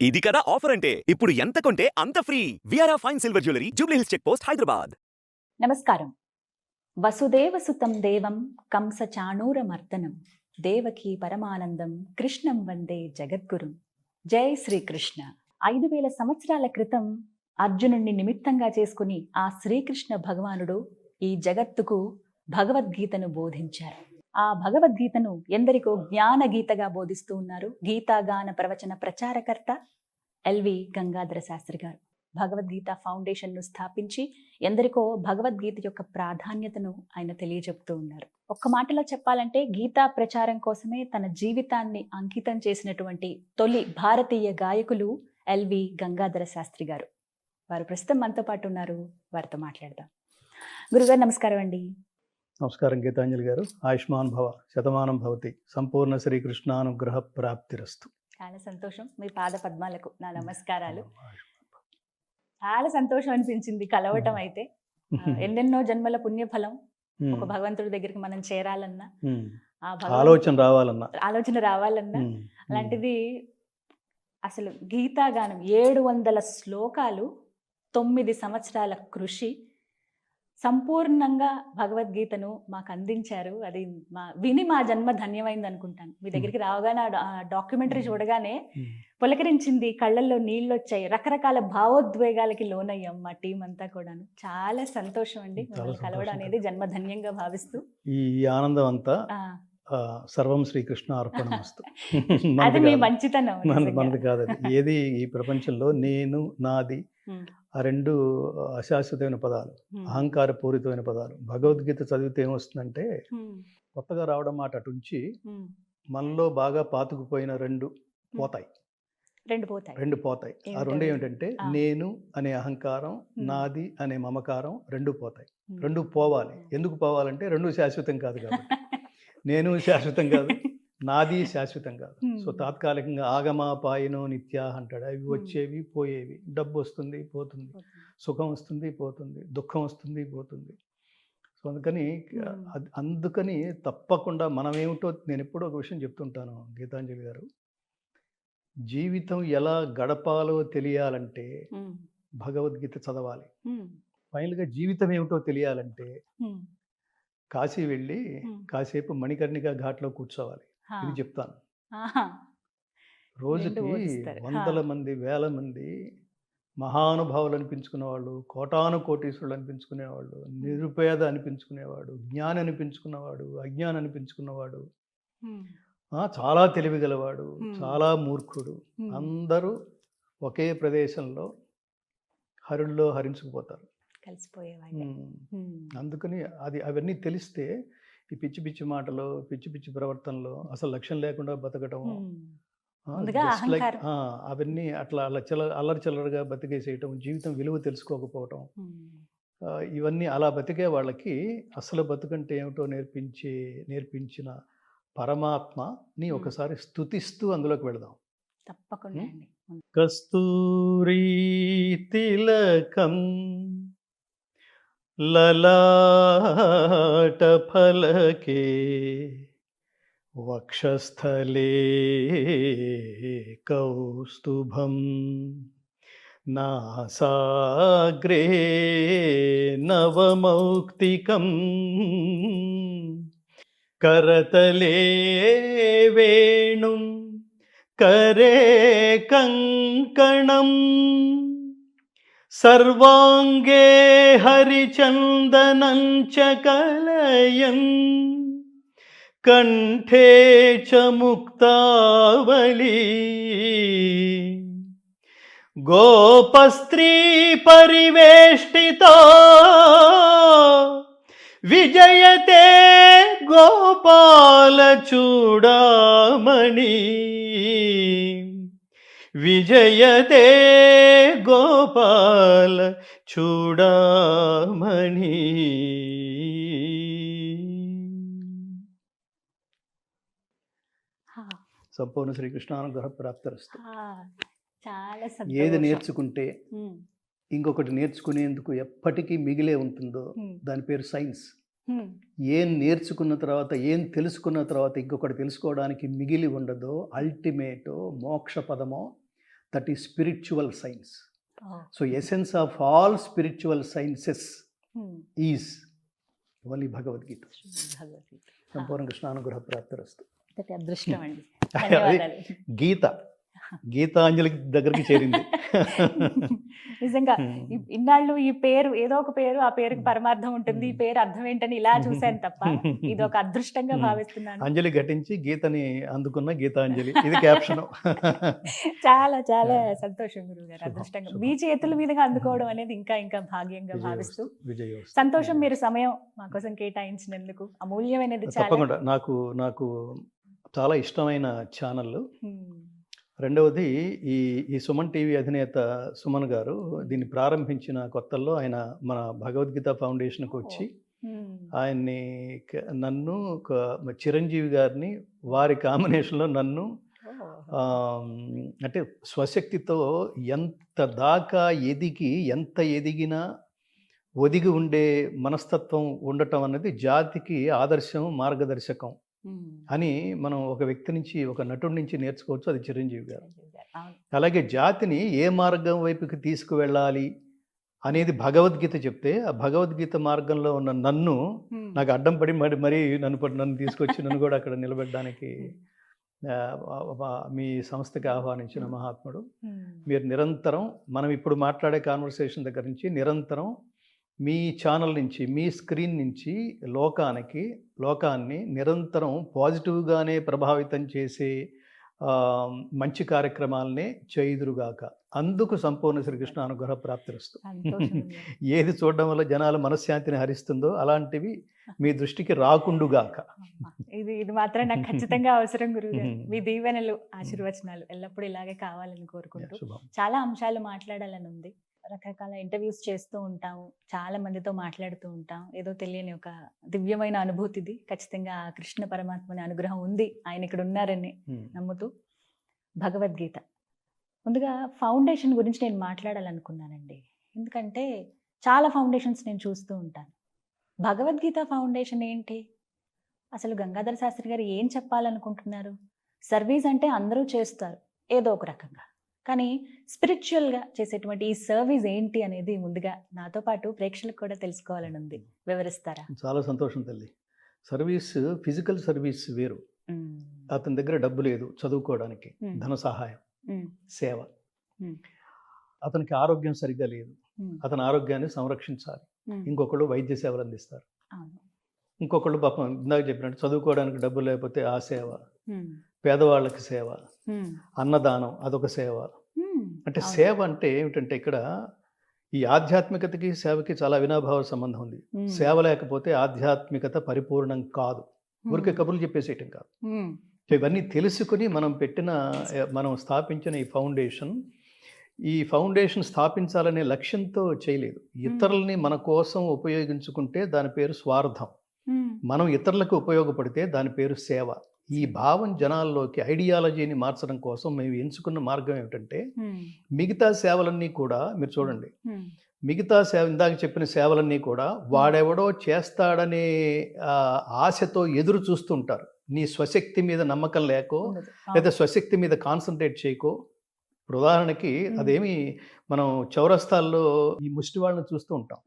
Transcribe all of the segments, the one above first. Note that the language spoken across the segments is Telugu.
ఇది కదా ఆఫర్ అంటే ఇప్పుడు ఎంత కొంటే అంత ఫ్రీ. విఆర్ఆ fine silver jewellery Jubilee Hills check post Hyderabad. నమస్కారం. వసుదేవ సుతం దేవం కంస చాణూరమర్దనం దేవకీ పరమానందం కృష్ణం వందే జగద్గురుం. జై శ్రీకృష్ణ. 5000 సంవత్సరాల క్రితం అర్జునుడిని నిమిత్తంగా చేసుకుని ఆ శ్రీకృష్ణ భగవానుడు ఈ జగత్తుకు భగవద్గీతను బోధించారు. ఆ భగవద్గీతను ఎందరికో జ్ఞాన గీతగా బోధిస్తూ ఉన్నారు గీతాగాన ప్రవచన ప్రచారకర్త ఎల్వి గంగాధర శాస్త్రి గారు. భగవద్గీత ఫౌండేషన్ను స్థాపించి ఎందరికో భగవద్గీత యొక్క ప్రాధాన్యతను ఆయన తెలియజెప్తూ ఉన్నారు. ఒక్క మాటలో చెప్పాలంటే గీతా ప్రచారం కోసమే తన జీవితాన్ని అంకితం చేసినటువంటి తొలి భారతీయ గాయకులు ఎల్వి గంగాధర శాస్త్రి గారు. వారు ప్రస్తుతం మనతో పాటు ఉన్నారు, వారితో మాట్లాడదాం. గురుగారు నమస్కారం అండి. నమస్కారం గీతాంజలి గారు. ఆయుష్మాన్ భవ, శతమానం భవతి, సంపూర్ణ శ్రీకృష్ణానుగ్రహ ప్రాప్తిరస్తు. చాలా సంతోషం. మీ పాద పద్మాలకు నా నమస్కారాలు. చాలా సంతోషం అనిపించింది కలవటం. అయితే ఎన్నెన్నో జన్మల పుణ్యఫలం ఒక భగవంతుడి దగ్గరికి మనం చేరాలన్నా, ఆ ఆలోచన రావాలన్నా అలాంటిది అసలు గీతాగానం 700 శ్లోకాలు, 9 సంవత్సరాల కృషి, సంపూర్ణంగా భగవద్గీతను మాకు అందించారు. అది విని మా జన్మ ధన్యమైంది అనుకుంటాను. మీ దగ్గరికి రావగానే ఆ డాక్యుమెంటరీ చూడగానే పులకరించింది, కళ్ళల్లో నీళ్ళు వచ్చాయి, రకరకాల భావోద్వేగాలకి లోనయ్యాం మా టీం అంతా కూడాను. చాలా సంతోషం అండి మిమ్మల్ని కలవడం అనేది జన్మధన్యంగా భావిస్తూ. ఈ ఆనందం అంతా సర్వం శ్రీకృష్ణ అర్పణమస్తు. అది మీ మంచితనం. మనది కాదు. ఏది ఈ ప్రపంచంలో నేను నాది ఆ రెండు అశాశ్వతమైన పదాలు, అహంకార పూరితమైన పదాలు. భగవద్గీత చదివితే ఏమొస్తుందంటే కొత్తగా రావడం మాట అటుంచి మనలో బాగా పాతుకుపోయిన రెండు పోతాయి. ఆ రెండు ఏమిటంటే నేను అనే అహంకారం, నాది అనే మమకారం రెండు పోతాయి. రెండు పోవాలి. ఎందుకు పోవాలంటే రెండు శాశ్వతం కాదు కాబట్టి. నేను శాశ్వతం కాదు, నాది శాశ్వతం కాదు. సో తాత్కాలికంగా ఆగమాపాయనో నిత్యా అంటాడు. అవి వచ్చేవి పోయేవి. డబ్బు వస్తుంది పోతుంది, సుఖం వస్తుంది పోతుంది, దుఃఖం వస్తుంది పోతుంది. సో అందుకని తప్పకుండా మనమేమిటో నేను ఎప్పుడో ఒక విషయం చెప్తుంటాను గీతాంజలి గారు. జీవితం ఎలా గడపాలో తెలియాలంటే భగవద్గీత చదవాలి. ఫైనల్గా జీవితం ఏమిటో తెలియాలంటే కాశీ వెళ్ళి కాసేపు మణికర్ణిక ఘాట్లో కూర్చోవాలి. ఇది చెప్తాను. రోజుకి 100 మంది 1000 మంది మహానుభావులు అనిపించుకునే వాళ్ళు, కోటాను కోటీశ్వరులు అనిపించుకునేవాళ్ళు, నిరుపేద అనిపించుకునేవాడు, జ్ఞాని అనిపించుకున్నవాడు, అజ్ఞాని అనిపించుకున్నవాడు, చాలా తెలివిగలవాడు, చాలా మూర్ఖుడు, అందరూ ఒకే ప్రదేశంలో హరుల్లో హరించుకుపోతారు, కలిసిపోయేవాళ్ళు. అందుకని అవన్నీ తెలిస్తే ఈ పిచ్చి పిచ్చి మాటలు, పిచ్చి పిచ్చి ప్రవర్తనలో, అసలు లక్ష్యం లేకుండా బతకడం, అవన్నీ అట్లా అల్లరి చిల్లరగా బతికేసేయటం, జీవితం విలువ తెలుసుకోకపోవటం, ఇవన్నీ అలా బతికే వాళ్ళకి అసలు బతుకంటే ఏమిటో నేర్పించిన పరమాత్మని ఒకసారి స్తుతిస్తూ అందులోకి వెళదాం. తప్పకుండా. కస్తూరి తిలకం లలాట ఫలకే వక్షస్థలే కౌస్తుభం నాసాగ్రే నవమౌక్తికం కరతలే వేణుం కరే కంకణం సర్వాంగే హరిచందనం చ కలయన్ కంఠే చ ముక్తావళి గోపస్త్రీ పరివేష్టితో విజయతే గోపాల చూడామణి విజయతే గోపాల చూడామణి. సంపూర్ణ శ్రీకృష్ణానుగ్రహ ప్రాప్తిరస్తు. ఏది నేర్చుకుంటే ఇంకొకటి నేర్చుకునేందుకు ఎప్పటికీ మిగిలే ఉంటుందో దాని పేరు సైన్స్. ఏం నేర్చుకున్న తర్వాత, ఏం తెలుసుకున్న తర్వాత ఇంకొకటి తెలుసుకోవడానికి మిగిలి ఉండదో, అల్టిమేటో, మోక్ష పదమో that is spiritual science. So essence of all spiritual sciences is only Bhagavad Gita. సంపూర్ణ కృష్ణానుగ్రహ ప్రాప్తిరస్తు. అదృష్టం అండి. ధన్యవాదాలు. గీతాంజలి దగ్గరికి చేరింది. నిజంగా ఇన్నాళ్ళు ఈ పేరు ఏదో ఒక పేరు, ఆ పేరుకి పరమార్థం ఉంటుంది, ఈ పేరు అర్థం ఏంటని ఇలా చూశాను తప్ప ఇది ఒక అదృష్టంగా భావిస్తున్నాను. అంజలి ఘటించి గీతని అందుకున్న గీతాంజలి, ఇది క్యాప్షన్. చాలా చాలా సంతోషం గురువు గారు. అదృష్టంగా మీ చేతుల మీదుగా అందుకోవడం అనేది ఇంకా ఇంకా భాగ్యంగా భావిస్తూ సంతోషం. మీరు సమయం మా కోసం కేటాయించినందుకు అమూల్యమైనది. తప్పకుండా. నాకు చాలా ఇష్టమైన ఛానల్. రెండవది ఈ సుమన్ టీవీ అధినేత సుమన్ గారు దీన్ని ప్రారంభించిన కొత్తల్లో ఆయన మన భగవద్గీత ఫౌండేషన్కి వచ్చి ఆయన్ని, నన్ను, చిరంజీవి గారిని, వారి కాంబినేషన్లో నన్ను అంటే స్వశక్తితో ఎంత దాకా ఎంత ఎదిగినా ఒదిగి ఉండే మనస్తత్వం ఉండటం అనేది జాతికి ఆదర్శం, మార్గదర్శకం అని మనం ఒక వ్యక్తి నుంచి, ఒక నటుడి నుంచి నేర్చుకోవచ్చు. అది చిరంజీవి గారు. అలాగే జాతిని ఏ మార్గం వైపుకి తీసుకువెళ్ళాలి అనేది భగవద్గీత చెప్తే, ఆ భగవద్గీత మార్గంలో ఉన్న నన్ను నాకు అడ్డం పడి మరి నన్ను తీసుకొచ్చి నన్ను కూడా అక్కడ నిలబెట్టడానికి మీ సంస్థకి ఆహ్వానించిన మహాత్ముడు. మీరు నిరంతరం, మనం ఇప్పుడు మాట్లాడే కాన్వర్సేషన్ దగ్గర నుంచి నిరంతరం మీ ఛానల్ నుంచి, మీ స్క్రీన్ నుంచి లోకాన్ని నిరంతరం పాజిటివ్గానే ప్రభావితం చేసే మంచి కార్యక్రమాలనే చేయుదురుగాక. అందుకు సంపూర్ణ శ్రీకృష్ణ అనుగ్రహ ప్రాప్తిరస్తు. ఏది చూడడం వల్ల జనాల మనశ్శాంతిని హరిస్తుందో అలాంటివి మీ దృష్టికి రాకుండుగాక. ఇది మాత్రం నాకు ఖచ్చితంగా అవసరం గురువు. మీ దీవెనలు, ఆశీర్వచనాలు ఎల్లప్పుడూ ఇలాగే కావాలని కోరుకుంటూ, చాలా అంశాలు మాట్లాడాలని ఉంది. రకరకాల ఇంటర్వ్యూస్ చేస్తూ ఉంటాము, చాలా మందితో మాట్లాడుతూ ఉంటాం. ఏదో తెలియని ఒక దివ్యమైన అనుభూతిది. ఖచ్చితంగా కృష్ణ పరమాత్మని అనుగ్రహం ఉంది, ఆయన ఇక్కడ ఉన్నారని నమ్ముతూ, భగవద్గీత ముందుగా ఫౌండేషన్ గురించి నేను మాట్లాడాలనుకున్నానండి. ఎందుకంటే చాలా ఫౌండేషన్స్ నేను చూస్తూ ఉంటాను. భగవద్గీత ఫౌండేషన్ ఏంటి? అసలు గంగాధర శాస్త్రి గారు ఏం చెప్పాలనుకుంటున్నారు? సర్వీస్ అంటే అందరూ చేస్తారు ఏదో ఒక రకంగా, కానీ స్పిరిచువల్గా చేసేటువంటి ఈ సర్వీస్ ఏంటి అనేది ముందుగా నాతో పాటు ప్రేక్షకులకు కూడా తెలుసుకోవాలని ఉంది. వివరిస్తారా? చాలా సంతోషం తల్లి. సర్వీస్, ఫిజికల్ సర్వీస్ వేరు. అతని దగ్గర డబ్బు లేదు చదువుకోవడానికి, ధన సహాయం, సేవ. అతనికి ఆరోగ్యం సరిగ్గా లేదు, అతని ఆరోగ్యాన్ని సంరక్షించాలి. ఇంకొకళ్ళు వైద్య సేవలు అందిస్తారు, ఇంకొకళ్ళు పాపం ఇందాక చెప్పినట్టు చదువుకోవడానికి డబ్బు లేకపోతే ఆ సేవ, పేదవాళ్ళకి సేవ, అన్నదానం అదొక సేవ. అంటే సేవ అంటే ఏమిటంటే ఇక్కడ ఈ ఆధ్యాత్మికతకి సేవకి చాలా అవినాభావ సంబంధం ఉంది. సేవ లేకపోతే ఆధ్యాత్మికత పరిపూర్ణం కాదు. ఊరికే కబుర్లు చెప్పేసేయటం కాదు. ఇవన్నీ తెలుసుకుని మనం స్థాపించిన ఈ ఫౌండేషన్ స్థాపించాలనే లక్ష్యంతో చేయలేదు. ఇతరులని మన కోసం ఉపయోగించుకుంటే దాని పేరు స్వార్థం, మనం ఇతరులకు ఉపయోగపడితే దాని పేరు సేవ. ఈ భావం జనాల్లోకి, ఐడియాలజీని మార్చడం కోసం మేము ఎంచుకున్న మార్గం ఏమిటంటే, మిగతా సేవలన్నీ కూడా మీరు చూడండి, మిగతా సేవ, ఇందాక చెప్పిన సేవలన్నీ కూడా వాడెవడో చేస్తాడనే ఆశతో ఎదురు చూస్తుంటారు. నీ స్వశక్తి మీద నమ్మకం లేకో, లేదా స్వశక్తి మీద కాన్సన్ట్రేట్ చేయకో. ఇప్పుడు ఉదాహరణకి అదేమి మనం చౌరస్తాల్లో ఈ ముష్టి వాళ్ళని చూస్తూ ఉంటాం.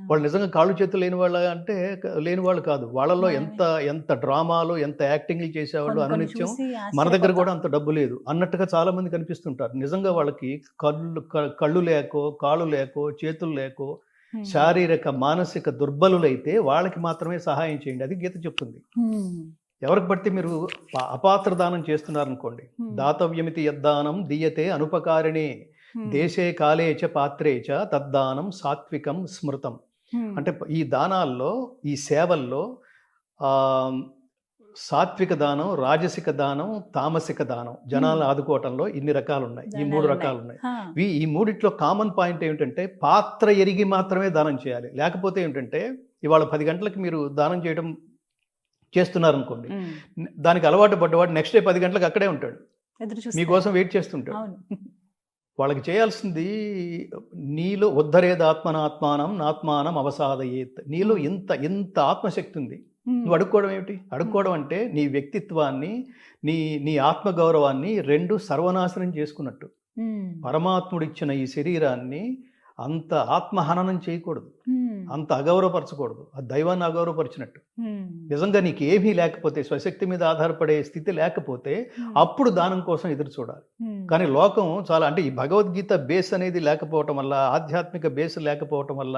వాళ్ళు నిజంగా కాళ్ళు చేతులు లేని వాళ్ళ అంటే లేని వాళ్ళు కాదు. వాళ్ళలో ఎంత డ్రామాలు, ఎంత యాక్టింగ్లు చేసేవాళ్ళు అనునిత్యం. మన దగ్గర కూడా అంత డబ్బు లేదు అన్నట్టుగా చాలా మంది కనిపిస్తుంటారు. నిజంగా వాళ్ళకి కళ్ళు లేకో, కాళ్ళు లేకో, చేతులు లేకో, శారీరక మానసిక దుర్బలులైతే వాళ్ళకి మాత్రమే సహాయం చేయండి. అది గీత చెప్తుంది. ఎవరికి పడితే మీరు అపాత్ర దానం చేస్తున్నారనుకోండి, దాతవ్యమితి యద్దానం దీయతే అనుపకారిణే దేశే కాలే చ పాత్రే చ తద్దానం సాత్వికం స్మృతం. అంటే ఈ దానాల్లో, ఈ సేవల్లో సాత్విక దానం, రాజసిక దానం, తామసిక దానం, జనాలను ఆదుకోవటంలో ఇన్ని రకాలు ఉన్నాయి. ఈ 3 రకాలు ఉన్నాయి. ఈ మూడిట్లో కామన్ పాయింట్ ఏమిటంటే పాత్ర ఎరిగి మాత్రమే దానం చేయాలి. లేకపోతే ఏమిటంటే ఇవాళ 10 గంటలకు మీరు దానం చేయడం చేస్తున్నారనుకోండి, దానికి అలవాటు పడ్డవాడు నెక్స్ట్ డే 10 గంటలకు అక్కడే ఉంటాడు, మీకోసం వెయిట్ చేస్తుంటాడు. వాళ్ళకి చేయాల్సింది, నీలో ఉద్ధరేదాత్మనాత్మానం నాత్మానం అవసాదయేత్. నీలో ఎంత ఆత్మశక్తి ఉంది, నువ్వు అడుక్కోవడం ఏమిటి? అడుక్కోవడం అంటే నీ వ్యక్తిత్వాన్ని, నీ ఆత్మగౌరవాన్ని 2 సర్వనాశనం చేసుకున్నట్టు. పరమాత్ముడిచ్చిన ఈ శరీరాన్ని అంత ఆత్మహననం చేయకూడదు, అంత అగౌరవపరచకూడదు. ఆ దైవాన్ని అగౌరవపరిచినట్టు. నిజంగా నీకు ఏమీ లేకపోతే, స్వశక్తి మీద ఆధారపడే స్థితి లేకపోతే అప్పుడు దానం కోసం ఎదురు చూడాలి. కానీ లోకం చాలా, అంటే ఈ భగవద్గీత బేస్ అనేది లేకపోవటం వల్ల, ఆధ్యాత్మిక బేస్ లేకపోవటం వల్ల,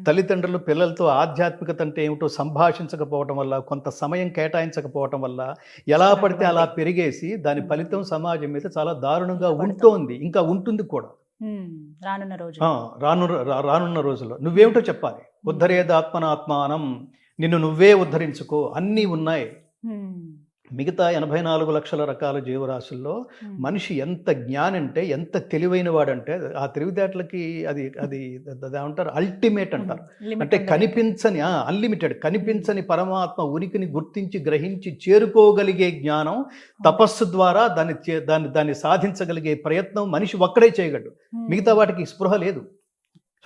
తల్లిదండ్రులు పిల్లలతో ఆధ్యాత్మికత అంటే ఏమిటో సంభాషించకపోవటం వల్ల, కొంత సమయం కేటాయించకపోవటం వల్ల ఎలా పడితే అలా పెరిగేసి దాని ఫలితం సమాజం మీద చాలా దారుణంగా ఉంటోంది, ఇంకా ఉంటుంది కూడా. రానున్న రోజుల్లో నువ్వేమిటో చెప్పాలి. ఉద్ధరేదాత్మనాత్మానం, నిన్ను నువ్వే ఉద్ధరించుకో, అన్నీ ఉన్నాయి. మిగతా 84 లక్షల రకాల జీవరాశుల్లో మనిషి ఎంత జ్ఞాని అంటే, ఎంత తెలివైన వాడంటే, ఆ తెలివితేటలకి అది అది ఏమంటారు, అల్టిమేట్ అంటారు. అంటే కనిపించని, అన్లిమిటెడ్, కనిపించని పరమాత్మ ఉనికిని గుర్తించి గ్రహించి చేరుకోగలిగే జ్ఞానం, తపస్సు ద్వారా దాన్ని సాధించగలిగే ప్రయత్నం మనిషి ఒక్కడే చేయగలడు. మిగతా వాటికి స్పృహ లేదు.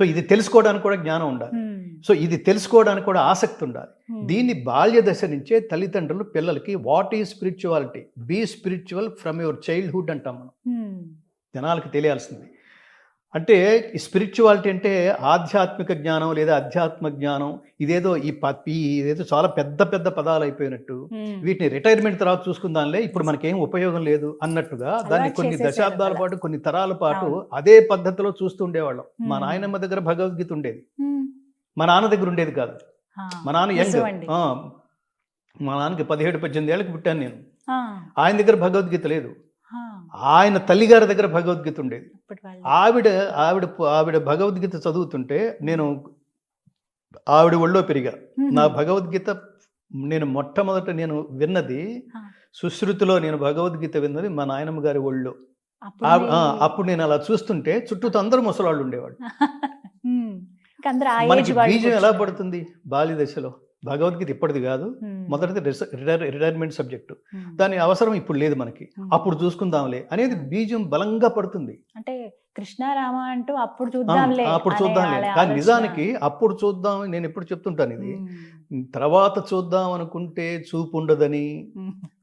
సో ఇది తెలుసుకోవడానికి కూడా జ్ఞానం ఉండాలి. సో ఇది తెలుసుకోవడానికి కూడా ఆసక్తి ఉండాలి. దీన్ని బాల్య దశ నుంచే తల్లిదండ్రులు పిల్లలకి, what is spirituality, be spiritual from your childhood అంటాం మనం. జనాలకి తెలియాల్సింది అంటే ఈ స్పిరిచువాలిటీ అంటే ఆధ్యాత్మిక జ్ఞానం లేదా అధ్యాత్మ జ్ఞానం, ఇదేదో ఇదేదో చాలా పెద్ద పెద్ద పదాలు అయిపోయినట్టు, వీటిని రిటైర్మెంట్ తర్వాత చూసుకుందాంలే, ఇప్పుడు మనకేం ఉపయోగం లేదు అన్నట్టుగా దాన్ని కొన్ని దశాబ్దాల పాటు, కొన్ని తరాల పాటు అదే పద్ధతిలో చూస్తూ ఉండేవాళ్ళం. మా నాయనమ్మ దగ్గర భగవద్గీత ఉండేది, మా నాన్న దగ్గర ఉండేది కాదు. మా నాన్న యంగ్, మా నాన్నకి 17-18 ఏళ్ళకి పుట్టాను నేను. ఆయన దగ్గర భగవద్గీత లేదు. ఆయన తల్లిగారి దగ్గర భగవద్గీత ఉండేది. ఆవిడ భగవద్గీత చదువుతుంటే నేను ఆవిడ ఒళ్ళో పెరిగా. నా భగవద్గీత మొట్టమొదట నేను విన్నది, సుశ్రుతిలో నేను భగవద్గీత విన్నది మా నాయనమ్మ గారి ఒళ్ళో. అప్పుడు నేను అలా చూస్తుంటే చుట్టూతో అందరూ ముసలాళ్ళు ఉండేవాళ్ళు. మనకి బీజం ఎలా పడుతుంది బాల్య దశలో? భగవద్గీత ఇప్పటిది కాదు, మొదటిది రిటైర్మెంట్ సబ్జెక్టు. దాని అవసరం ఇప్పుడు లేదు మనకి, అప్పుడు చూసుకుందాంలే అనేది బీజం బలంగా పడుతుంది. అంటే కృష్ణారామ అంటూ అప్పుడు చూద్దాంలే. కానీ నిజానికి అప్పుడు చూద్దాం, నేను ఎప్పుడు చెప్తుంటాను ఇది, తర్వాత చూద్దాం అనుకుంటే చూపు ఉండదని,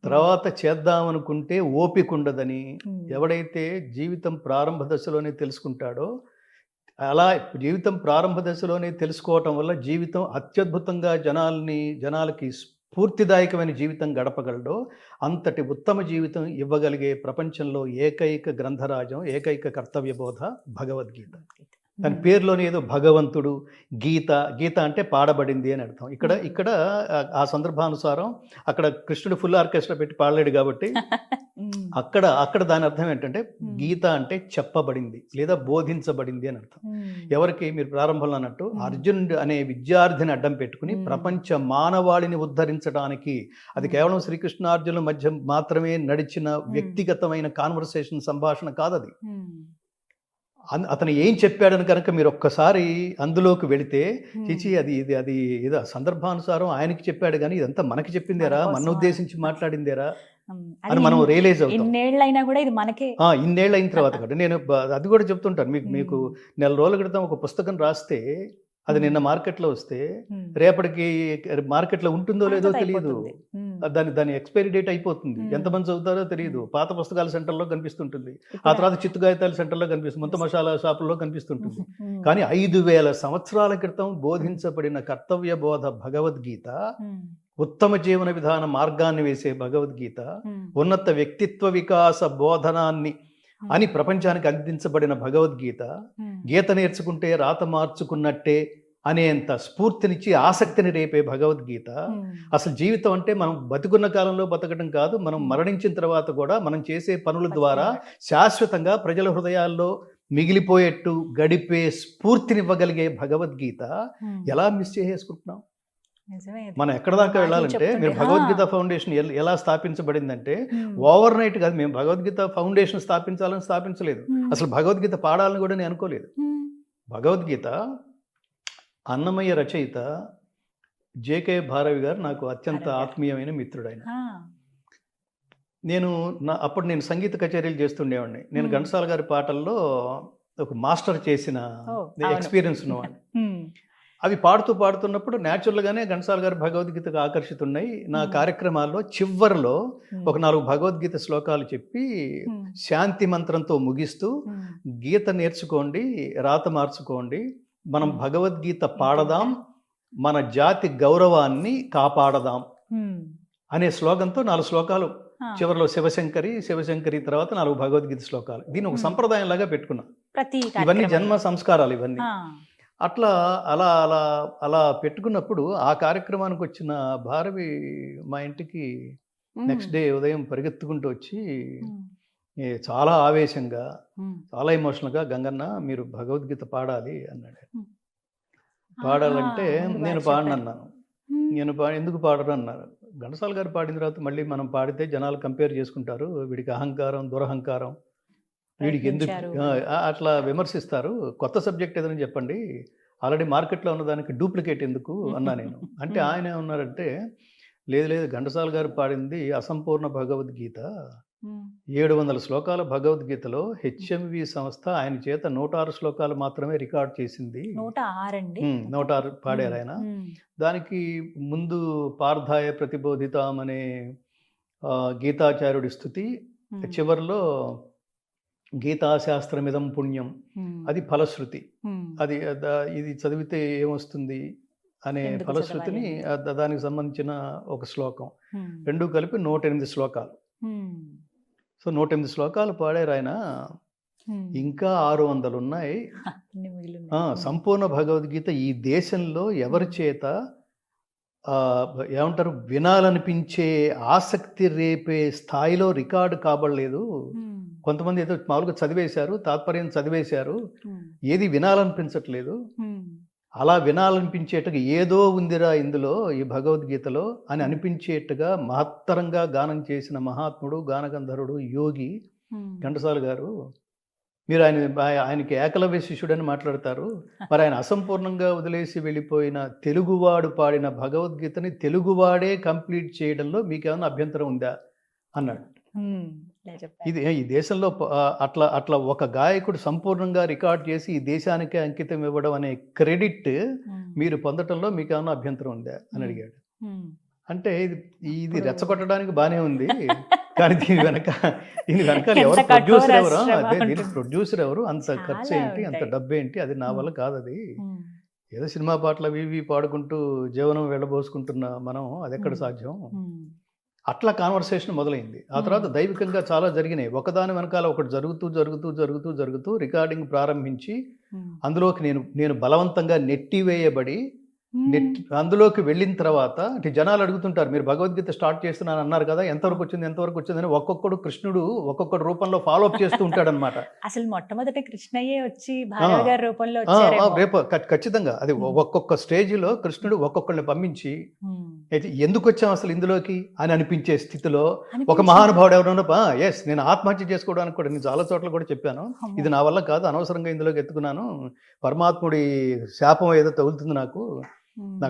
తర్వాత చేద్దాం అనుకుంటే ఓపిక ఉండదని. ఎవడైతే జీవితం ప్రారంభ దశలోనే తెలుసుకుంటాడో, అలా జీవితం ప్రారంభ దశలోనే తెలుసుకోవటం వల్ల జీవితం అత్యద్భుతంగా జనాలకి స్ఫూర్తిదాయకమైన జీవితం గడపగలడో, అంతటి ఉత్తమ జీవితం ఇవ్వగలిగే ప్రపంచంలో ఏకైక గ్రంథరాజం, ఏకైక కర్తవ్యబోధ భగవద్గీత. దాని పేరులోనే ఏదో భగవంతుడు, గీత అంటే పాడబడింది అని అర్థం. ఇక్కడ ఆ సందర్భానుసారం అక్కడ కృష్ణుడు ఫుల్ ఆర్కెస్ట్రా పెట్టి పాడలేడు కాబట్టి అక్కడ దాని అర్థం ఏంటంటే, గీత అంటే చెప్పబడింది లేదా బోధించబడింది అని అర్థం. ఎవరికి? మీరు ప్రారంభంలో అన్నట్టు అర్జునుడు అనే విద్యార్థిని అడ్డం పెట్టుకుని ప్రపంచ మానవాళిని ఉద్ధరించడానికి, అది కేవలం శ్రీకృష్ణార్జునుల మధ్య మాత్రమే నడిచిన వ్యక్తిగతమైన కాన్వర్సేషన్, సంభాషణ కాదు అది. అతను ఏం చెప్పాడని కనుక మీరు ఒక్కసారి అందులోకి వెళితే, చిచి అది ఏదో సందర్భానుసారం ఆయనకి చెప్పాడు కానీ ఇదంతా మనకి చెప్పిందేరా, మన ఉద్దేశించి మాట్లాడిందేరా అని మనం రియలైజ్ అవుతాం. ఇన్నేళ్ళైనా కూడా ఇది మనకే. ఇన్నేళ్ళు అయిన తర్వాత కూడా నేను అది కూడా చెప్తుంటాను మీకు. నెల రోజుల క్రితం ఒక పుస్తకం రాస్తే అది నిన్న మార్కెట్లో వస్తే రేపటికి మార్కెట్లో ఉంటుందో లేదో తెలియదు. దాని ఎక్స్పైరీ డేట్ అయిపోతుంది. ఎంతమంది చదువుతారో తెలియదు. పాత పుస్తకాల సెంటర్లో కనిపిస్తుంటుంది, ఆ తర్వాత చిత్తుగాయతాల సెంటర్లో కనిపిస్తుంది, మొత్తం మసాలా షాపుల్లో కనిపిస్తుంటుంది. కానీ 5000 సంవత్సరాల క్రితం బోధించబడిన కర్తవ్య బోధ భగవద్గీత, ఉత్తమ జీవన విధాన మార్గాన్ని వేసే భగవద్గీత, ఉన్నత వ్యక్తిత్వ వికాస బోధనాన్ని అని ప్రపంచానికి అందించబడిన భగవద్గీత, గీత నేర్చుకుంటే రాత మార్చుకున్నట్టే అనేంత స్ఫూర్తినిచ్చి ఆసక్తిని రేపే భగవద్గీత. అసలు జీవితం అంటే మనం బతుకున్న కాలంలో బతకడం కాదు, మనం మరణించిన తర్వాత కూడా మనం చేసే పనుల ద్వారా శాశ్వతంగా ప్రజల హృదయాల్లో మిగిలిపోయేట్టు గడిపే స్ఫూర్తినివ్వగలిగే భగవద్గీత ఎలా మిస్ చేసేసుకుంటున్నాం? మనం ఎక్కడ దాకా వెళ్ళాలంటే, మీరు భగవద్గీత ఫౌండేషన్ ఎలా స్థాపించబడిందంటే, ఓవర్ నైట్ కాదు. మేము భగవద్గీత ఫౌండేషన్ స్థాపించలేదు. అసలు భగవద్గీత పాడాలని కూడా నేను అనుకోలేదు. భగవద్గీత అన్నమయ్య రచయిత జేకే భారవి గారు నాకు అత్యంత ఆత్మీయమైన మిత్రుడు. ఆయన అప్పుడు నేను సంగీత కచేరీలు చేస్తుండేవాడిని. నేను ఘంటసాల గారి పాటల్లో ఒక మాస్టర్ చేసిన ఎక్స్పీరియన్స్ ఉన్నవాడిని. అవి పాడుతున్నప్పుడు న్యాచురల్గానే ఘంటసాల గారు భగవద్గీతకు ఆకర్షితున్నాయి. నా కార్యక్రమాల్లో చివరిలో ఒక 4 భగవద్గీత శ్లోకాలు చెప్పి శాంతి మంత్రంతో ముగిస్తూ గీత నేర్చుకోండి, రాత మార్చుకోండి, మనం భగవద్గీత పాడదాం, మన జాతి గౌరవాన్ని కాపాడదాం అనే శ్లోకంతో 4 శ్లోకాలు చివరిలో శివశంకరి తర్వాత 4 భగవద్గీత శ్లోకాలు. దీన్ని ఒక సంప్రదాయం లాగా పెట్టుకున్నా. ఇవన్నీ జన్మ సంస్కారాలు ఇవన్నీ. అట్లా అలా అలా అలా పెట్టుకున్నప్పుడు ఆ కార్యక్రమానికి వచ్చిన భారవి మా ఇంటికి నెక్స్ట్ డే ఉదయం పరిగెత్తుకుంటూ వచ్చి చాలా ఆవేశంగా, చాలా ఎమోషనల్గా, గంగన్న మీరు భగవద్గీత పాడాలి అన్నాడు. పాడాలంటే నేను పాడనన్నాను. ఎందుకు పాడరు అన్నారు. ఘంటసాల గారు పాడిన తర్వాత మళ్ళీ మనం పాడితే జనాలు కంపేర్ చేసుకుంటారు, వీడికి అహంకారం, దురహంకారం, వీడికి ఎందుకు అట్లా విమర్శిస్తారు, కొత్త సబ్జెక్ట్ ఏదైనా చెప్పండి, ఆల్రెడీ మార్కెట్లో ఉన్నదానికి డూప్లికేట్ ఎందుకు అన్నా నేను. అంటే ఆయన ఏమన్నారంటే, లేదు ఘంటసాల గారు పాడింది అసంపూర్ణ భగవద్గీత, 700 శ్లోకాల భగవద్గీతలో హెచ్ఎంవి సంస్థ ఆయన చేత 106 శ్లోకాలు మాత్రమే రికార్డ్ చేసింది. 106 పాడారు ఆయన. దానికి ముందు పార్థాయ ప్రతిబోధితాం అనే గీతాచార్యుడి స్థుతి, చివరిలో గీతాశాస్త్రమిదం పుణ్యం, అది ఫలశ్రుతి. అది ఇది చదివితే ఏమొస్తుంది అనే ఫలశ్రుతిని దానికి సంబంధించిన ఒక శ్లోకం, రెండు కలిపి 108 శ్లోకాలు. సో 108 శ్లోకాలు పాడారు ఆయన. ఇంకా 600 ఉన్నాయి. సంపూర్ణ భగవద్గీత ఈ దేశంలో ఎవరి చేత ఏమంటారు వినాలనిపించే ఆసక్తి రేపే స్థాయిలో రికార్డు కాబడలేదు. కొంతమంది ఏదో మామూలుగా చదివేశారు, తాత్పర్యం చదివేశారు, ఏది వినాలనిపించట్లేదు. అలా వినాలనిపించేట్టుగా ఏదో ఉందిరా ఇందులో ఈ భగవద్గీతలో అని అనిపించేట్టుగా మహత్తరంగా గానం చేసిన మహాత్ముడు, గానగంధర్వుడు, యోగి ఘంటసాల గారు. మీరు ఆయనకి ఏకలవ్య శిష్యుడని మాట్లాడతారు, మరి ఆయన అసంపూర్ణంగా వదిలేసి వెళ్ళిపోయిన తెలుగువాడు పాడిన భగవద్గీతని తెలుగువాడే కంప్లీట్ చేయడంలో మీకేమైనా అభ్యంతరం ఉందా అన్నాడు. ఇది ఈ దేశంలో అట్లా ఒక గాయకుడు సంపూర్ణంగా రికార్డ్ చేసి ఈ దేశానికే అంకితం ఇవ్వడం అనే క్రెడిట్ మీరు పొందటంలో మీకు ఏమైనా అభ్యంతరం ఉందా అని అడిగాడు. అంటే ఇది రెచ్చగొట్టడానికి బానే ఉంది, కానీ దీని వెనకాల ఎవరు ప్రొడ్యూసర్ ఎవరు, అదే దీనికి ప్రొడ్యూసర్ ఎవరు, అంత ఖర్చు ఏంటి, అంత డబ్బు ఏంటి, అది నా వల్ల కాదు. అది ఏదో సినిమా పాటలు అవి పాడుకుంటూ జీవనం వెళ్ళబోసుకుంటున్న మనం అది ఎక్కడ సాధ్యం. అట్లా కాన్వర్సేషన్ మొదలైంది. ఆ తర్వాత దైవికంగా చాలా జరిగినాయి. ఒకదాని వెనకాల ఒకటి జరుగుతూ రికార్డింగ్ ప్రారంభించి అందులోకి నేను బలవంతంగా నెట్టివేయబడి అందులోకి వెళ్ళిన తర్వాత అంటే జనాలు అడుగుతుంటారు, మీరు భగవద్గీత స్టార్ట్ చేస్తున్నాను అన్నారు కదా, ఎంతవరకు వచ్చింది అని ఒక్కొక్కడు కృష్ణుడు ఒక్కొక్క రూపంలో ఫాలో అప్ చేస్తూ ఉంటాడు అనమాట. అసలు మొట్టమొదటి కృష్ణయ్యే వచ్చి రూపంలో రేపు ఖచ్చితంగా అది ఒక్కొక్క స్టేజ్ లో కృష్ణుడు ఒక్కొక్కరిని పంపించి ఎందుకు వచ్చాం అసలు ఇందులోకి అని అనిపించే స్థితిలో ఒక మహానుభావుడు ఎవరన్నా ఎస్ నేను ఆత్మహత్య చేసుకోవడానికి కూడా నేను చాలా చోట్ల కూడా చెప్పాను, ఇది నా వల్ల కాదు, అనవసరంగా ఇందులోకి ఎత్తుకున్నాను, పరమాత్ముడి శాపం ఏదో తగులుతుంది నాకు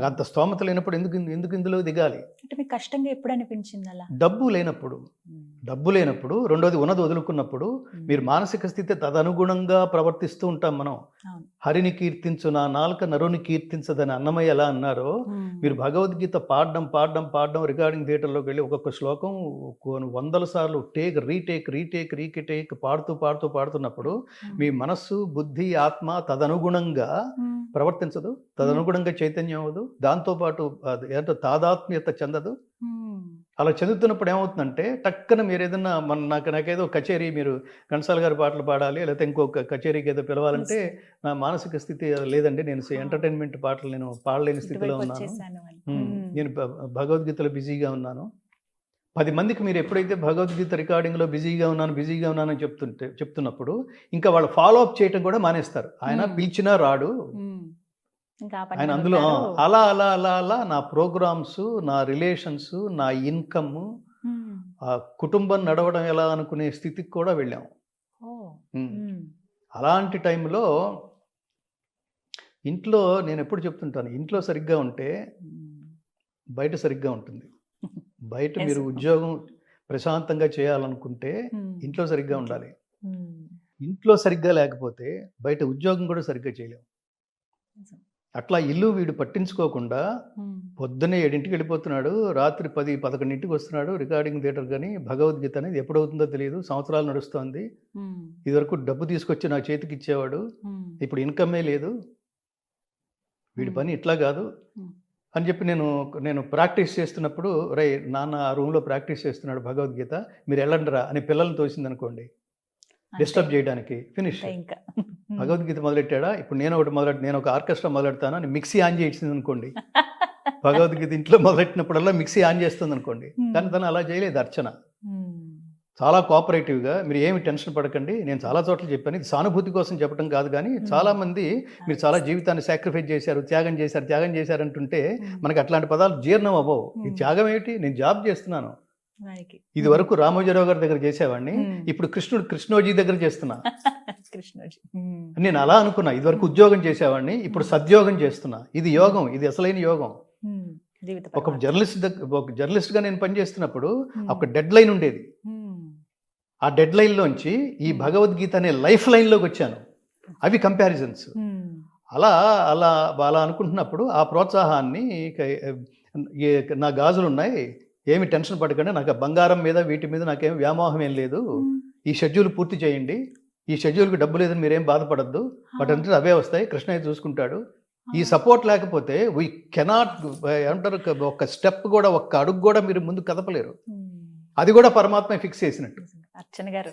అంత స్తోమత లేనప్పుడు ఎందుకు ఇందులో దిగాలి. అంటే మీకు కష్టంగా ఎప్పుడు అనిపించింది అలా? డబ్బు లేనప్పుడు రెండోది ఉన్నది వదులుకున్నప్పుడు మీరు మానసిక స్థితి తదనుగుణంగా ప్రవర్తిస్తూ ఉంటాం మనం. హరిని కీర్తించు నా నాలుక నరుని కీర్తించదని అన్నమయ్య ఎలా అన్నారో, మీరు భగవద్గీత పాడడం రికార్డింగ్ థియేటర్లోకి వెళ్ళి ఒక్కొక్క శ్లోకం 100 సార్లు రీటేక్ పాడుతున్నప్పుడు మీ మనస్సు, బుద్ధి, ఆత్మ తదనుగుణంగా ప్రవర్తించదు, తదనుగుణంగా చైతన్యం అవ్వదు, దాంతోపాటు ఏంటో తాదాత్మ్యత చెందదు. అలా చదువుతున్నప్పుడు ఏమవుతుందంటే టక్కన మీరు ఏదన్నా నాకేదో కచేరీ, మీరు ఘంటసాల గారి పాటలు పాడాలి లేకపోతే ఇంకొక కచేరీకి ఏదో పిలవాలంటే నా మానసిక స్థితి లేదండి, నేను ఎంటర్టైన్మెంట్ పాటలు నేను పాడలేని స్థితిలో ఉన్నాను, నేను భగవద్గీతలో బిజీగా ఉన్నాను. 10 మందికి మీరు ఎప్పుడైతే భగవద్గీత రికార్డింగ్లో బిజీగా ఉన్నానని చెప్తున్నప్పుడు ఇంకా వాళ్ళు ఫాలో అప్ చేయటం కూడా మానేస్తారు. ఆయన పిలిచినా రాడు, ఆయన అందులో అలా అలా అలా అలా నా ప్రోగ్రామ్స్, నా రిలేషన్స్, నా ఇన్కమ్, ఆ కుటుంబం నడవడం ఎలా అనుకునే స్థితికి కూడా వెళ్ళాము. అలాంటి టైంలో ఇంట్లో నేను ఎప్పుడు చెప్తుంటాను, ఇంట్లో సరిగ్గా ఉంటే బయట సరిగ్గా ఉంటుంది. బయట మీరు ఉద్యోగం ప్రశాంతంగా చేయాలనుకుంటే ఇంట్లో సరిగ్గా ఉండాలి. ఇంట్లో సరిగ్గా లేకపోతే బయట ఉద్యోగం కూడా సరిగ్గా చేయలేము. అట్లా ఇల్లు వీడు పట్టించుకోకుండా ఉమ్, పొద్దున్నే 7ంటికి వెళ్ళిపోతున్నాడు, రాత్రి 10, 11ంటికి వస్తున్నాడు. రికార్డింగ్ థియేటర్ కానీ భగవద్గీత అనేది ఎప్పుడవుతుందో తెలియదు, సంవత్సరాలు నడుస్తోంది. ఉమ్, ఇదివరకు డబ్బు తీసుకొచ్చి నా చేతికి ఇచ్చేవాడు, ఉమ్, ఇప్పుడు ఇన్కమే లేదు, వీడి పని ఇట్లా కాదు ఉమ్. అని చెప్పి నేను ప్రాక్టీస్ చేస్తున్నప్పుడు, రే నాన్న ఆ రూమ్లో ప్రాక్టీస్ చేస్తున్నాడు భగవద్గీత, మీరు వెళ్ళండిరా అని పిల్లల్ని తోసిందనుకోండి డిస్టర్బ్ చేయడానికి, ఫినిష్. అంతే ఇంకా భగవద్గీత మొదలెట్టాడా, ఇప్పుడు నేను ఒక ఆర్కెస్ట్రా మొదలెడతాను అని మిక్సీ ఆన్ చేసింది అనుకోండి, భగవద్గీత ఇంట్లో మొదలెట్టినప్పుడల్లా మిక్సీ ఆన్ చేస్తుంది అనుకోండి. కానీ తను అలా చేయలేదు. అర్చన ఉమ్, చాలా కోఆపరేటివ్గా, మీరు ఏమి టెన్షన్ పడకండి, నేను చాలా చోట్ల చెప్పాను, ఇది సానుభూతి కోసం చెప్పడం కాదు, కానీ చాలామంది మీరు చాలా జీవితాన్ని సాక్రిఫైస్ చేశారు, త్యాగం చేశారు అంటుంటే మనకి అట్లాంటి పదాలు జీర్ణం అవ్వవు. ఈ త్యాగం ఏమిటి, నేను జాబ్ చేస్తున్నాను, వాడికి. ఇది వరకు రామోజీరావు గారి దగ్గర చేసేవాడిని, ఇప్పుడు కృష్ణోజీ దగ్గర చేస్తున్నా. కృష్ణజీ. నేను అలా అనుకున్నా, ఇది వరకు ఉద్యోగం చేసేవాడిని, ఇప్పుడు సద్యోగం చేస్తున్నా. ఇది యోగం, ఇది అసలైన యోగం. జీవిత ఒక జర్నలిస్ట్గా నేను పనిచేస్తున్నప్పుడు ఒక డెడ్ లైన్ ఉండేది. ఆ డెడ్ లైన్లోంచి ఈ భగవద్గీత అనే లైఫ్ లైన్లోకి వచ్చాను. అవి కంపారిజన్స్. అలా అలా అలా అనుకుంటున్నప్పుడు ఆ ప్రోత్సాహాన్ని, నా గాజులు ఉన్నాయి, ఏమి టెన్షన్ పడకండి, నాకు బంగారం మీద వీటి మీద నాకేం వ్యామోహం ఏం లేదు, ఈ షెడ్యూల్ పూర్తి చేయండి, ఈ షెడ్యూల్కి డబ్బు లేదని మీరేం బాధపడద్దు, వాటంటే అవే వస్తాయి, కృష్ణయ్య చూసుకుంటాడు. ఈ సపోర్ట్ లేకపోతే వీ కెనాట్, ఏమంటారు, ఒక స్టెప్ కూడా, ఒక్క అడుగు కూడా మీరు ముందు కదపలేరు. అది కూడా పరమాత్మ ఫిక్స్ చేసినట్టు. అర్చన గారు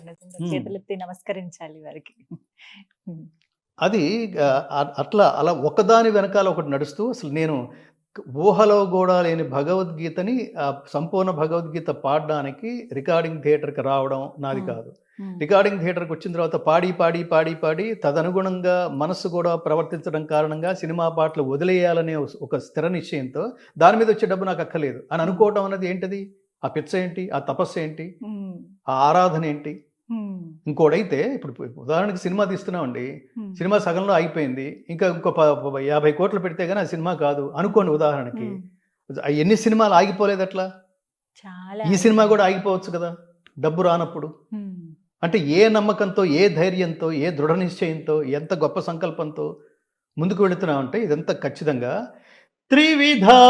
చేతులెత్తి నమస్కరించాలి వారికి. అది అలా ఒకదాని వెనకాల ఒకటి నడుస్తూ, అసలు నేను ఊహలో కూడా లేని భగవద్గీతని, సంపూర్ణ భగవద్గీత పాడడానికి రికార్డింగ్ థియేటర్కి రావడం నాది కాదు. రికార్డింగ్ థియేటర్కి వచ్చిన తర్వాత పాడి తదనుగుణంగా మనస్సు కూడా ప్రవర్తించడం కారణంగా సినిమా పాటలు వదిలేయాలనే ఒక స్థిర నిశ్చయంతో దాని మీద వచ్చే డబ్బు నాకు అక్కర్లేదు అని అనుకోవడం అన్నది ఏంటది, ఆ పిచ్చ ఏంటి, ఆ తపస్సు ఏంటి, ఆ ఆరాధన ఏంటి. ఇంకోటైతే ఇప్పుడు ఉదాహరణకి సినిమా తీస్తున్నామండి, సినిమా సగంలో అయిపోయింది, ఇంకా ఇంకో 50 కోట్లు పెడితే కానీ ఆ సినిమా కాదు అనుకోండి ఉదాహరణకి. ఎన్ని సినిమాలు ఆగిపోలేదు అట్లా, ఈ సినిమా కూడా ఆగిపోవచ్చు కదా డబ్బు రానప్పుడు. అంటే ఏ నమ్మకంతో, ఏ ధైర్యంతో, ఏ దృఢ నిశ్చయంతో, ఎంత గొప్ప సంకల్పంతో ముందుకు వెళుతున్నామంటే ఇదంతా ఖచ్చితంగా త్రివిధా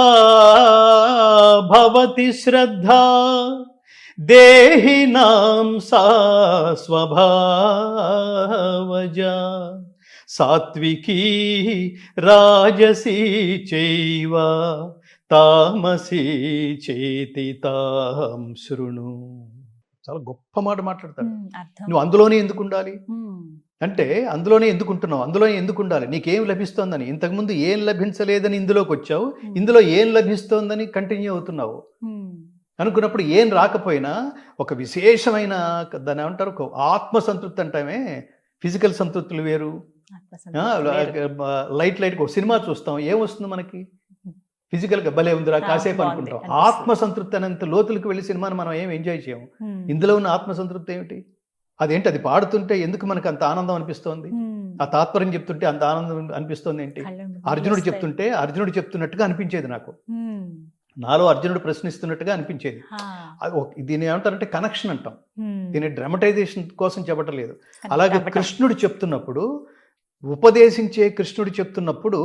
భవతి శ్రద్ధ దేహినాం సా స్వభావజా సాత్వికీ రాజసీ చైవ తామసీ చేతి తాం శృణు. చాలా గొప్ప మాట మాట్లాడతాడు. నువ్వు అందులోనే ఎందుకు ఉండాలి అంటే, అందులోనే ఎందుకు ఉంటున్నావు, అందులోనే ఎందుకు ఉండాలి, నీకేం లభిస్తోందని, ఇంతకుముందు ఏం లభించలేదని ఇందులోకి వచ్చావు, ఇందులో ఏం లభిస్తోందని కంటిన్యూ అవుతున్నావు అనుకున్నప్పుడు, ఏం రాకపోయినా ఒక విశేషమైన, దాన్ని ఏమంటారు, ఒక ఆత్మసంతృప్తి అంటామే. ఫిజికల్ సంతృప్తులు వేరు, లైట్గా ఒక సినిమా చూస్తాం, ఏం వస్తుంది మనకి, ఫిజికల్గా భలే ఉందిరా కాసేపు అనుకుంటాం. ఆత్మసంతృప్తి అనేంత లోతులకు వెళ్ళి సినిమాని మనం ఏం ఎంజాయ్ చేయము. ఇందులో ఉన్న ఆత్మసంతృప్తి ఏమిటి, అదేంటి, అది పాడుతుంటే ఎందుకు మనకు అంత ఆనందం అనిపిస్తోంది, ఆ తాత్పర్యం చెప్తుంటే అంత ఆనందం అనిపిస్తోంది ఏంటి, అర్జునుడు చెప్తుంటే అర్జునుడు చెప్తున్నట్టుగా అనిపించేది నాకు, నాలో అర్జునుడు ప్రశ్నిస్తున్నట్టుగా అనిపించేది. దీన్ని ఏమంటారంటే కనెక్షన్ అంటాం, దీన్ని డ్రామటైజేషన్ కోసం చెప్పటలేదు. అలాగే కృష్ణుడు చెప్తున్నప్పుడు, ఉపదేశించే కృష్ణుడు చెప్తున్నప్పుడు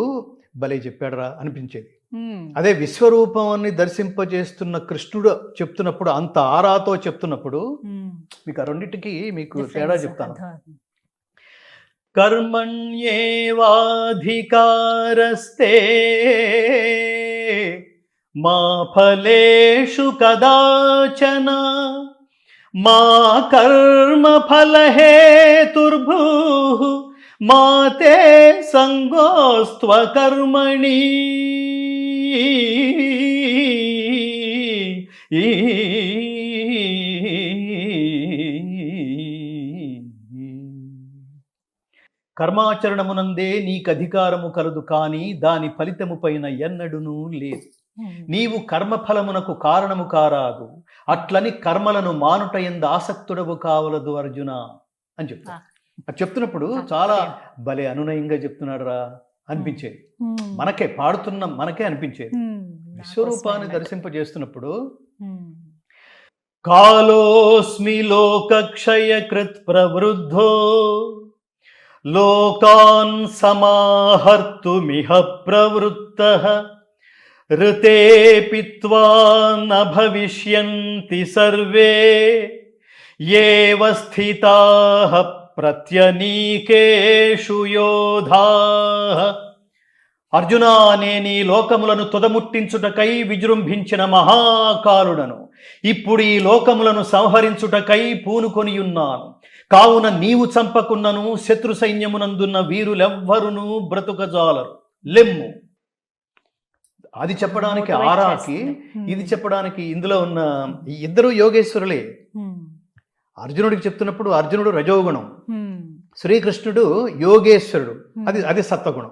భలే చెప్పాడరా అనిపించేది. అదే విశ్వరూపాన్ని దర్శింపజేస్తున్న కృష్ణుడు చెప్తున్నప్పుడు, అంత ఆరాతో చెప్తున్నప్పుడు, మీకు ఆ రెండింటికి మీకు తేడా చెప్తాను. కర్మణ్యేవాధికారస్తే మా ఫలేషు కదాచన మా కర్మ ఫలహేతుర్భూః మా తే సంగోస్త్వ కర్మణి. కర్మాచరణమునందే నీకు అధికారము కలదు, కానీ దాని ఫలితము పైన ఎన్నడునూ లేదు. నీవు కర్మఫలమునకు కారణము కారాదు, అట్లని కర్మలను మానుట యందు ఆసక్తుడవు కావలదు అర్జున అని చెప్తాను. అది చెప్తున్నప్పుడు చాలా భలే అనునయంగా చెప్తున్నాడు రా అనిపించేది, మనకే పాడుతున్న మనకే అనిపించేది. విశ్వరూపాన్ని దర్శింపజేస్తున్నప్పుడు కాలోస్మి లోకక్షయ కృత్ ప్రవృద్ధో లోకాన్ సమాహర్తుమిహ ప్రవృత్తః ఋతే పిత్వా న భవిష్యంతి సర్వే ఏవ స్థితాః ప్రత్యనీకేషు యోధాః. అర్జునా, నేను ఈ లోకములను తుదముట్టించుటకై విజృంభించిన మహాకాలుడను. ఇప్పుడు ఈ లోకములను సంహరించుటకై పూనుకొనియున్నాను. కావున నీవు చంపకున్నను శత్రు సైన్యమునందున్న వీరులెవ్వరును బ్రతుకజాలరు. లెమ్ము. అది చెప్పడానికి ఆరాకి, ఇది చెప్పడానికి ఇందులో ఉన్న ఈ ఇద్దరు యోగేశ్వరులే. అర్జునుడికి చెప్తున్నప్పుడు అర్జునుడు రజోగుణం, శ్రీకృష్ణుడు యోగేశ్వరుడు, అది సత్వగుణం.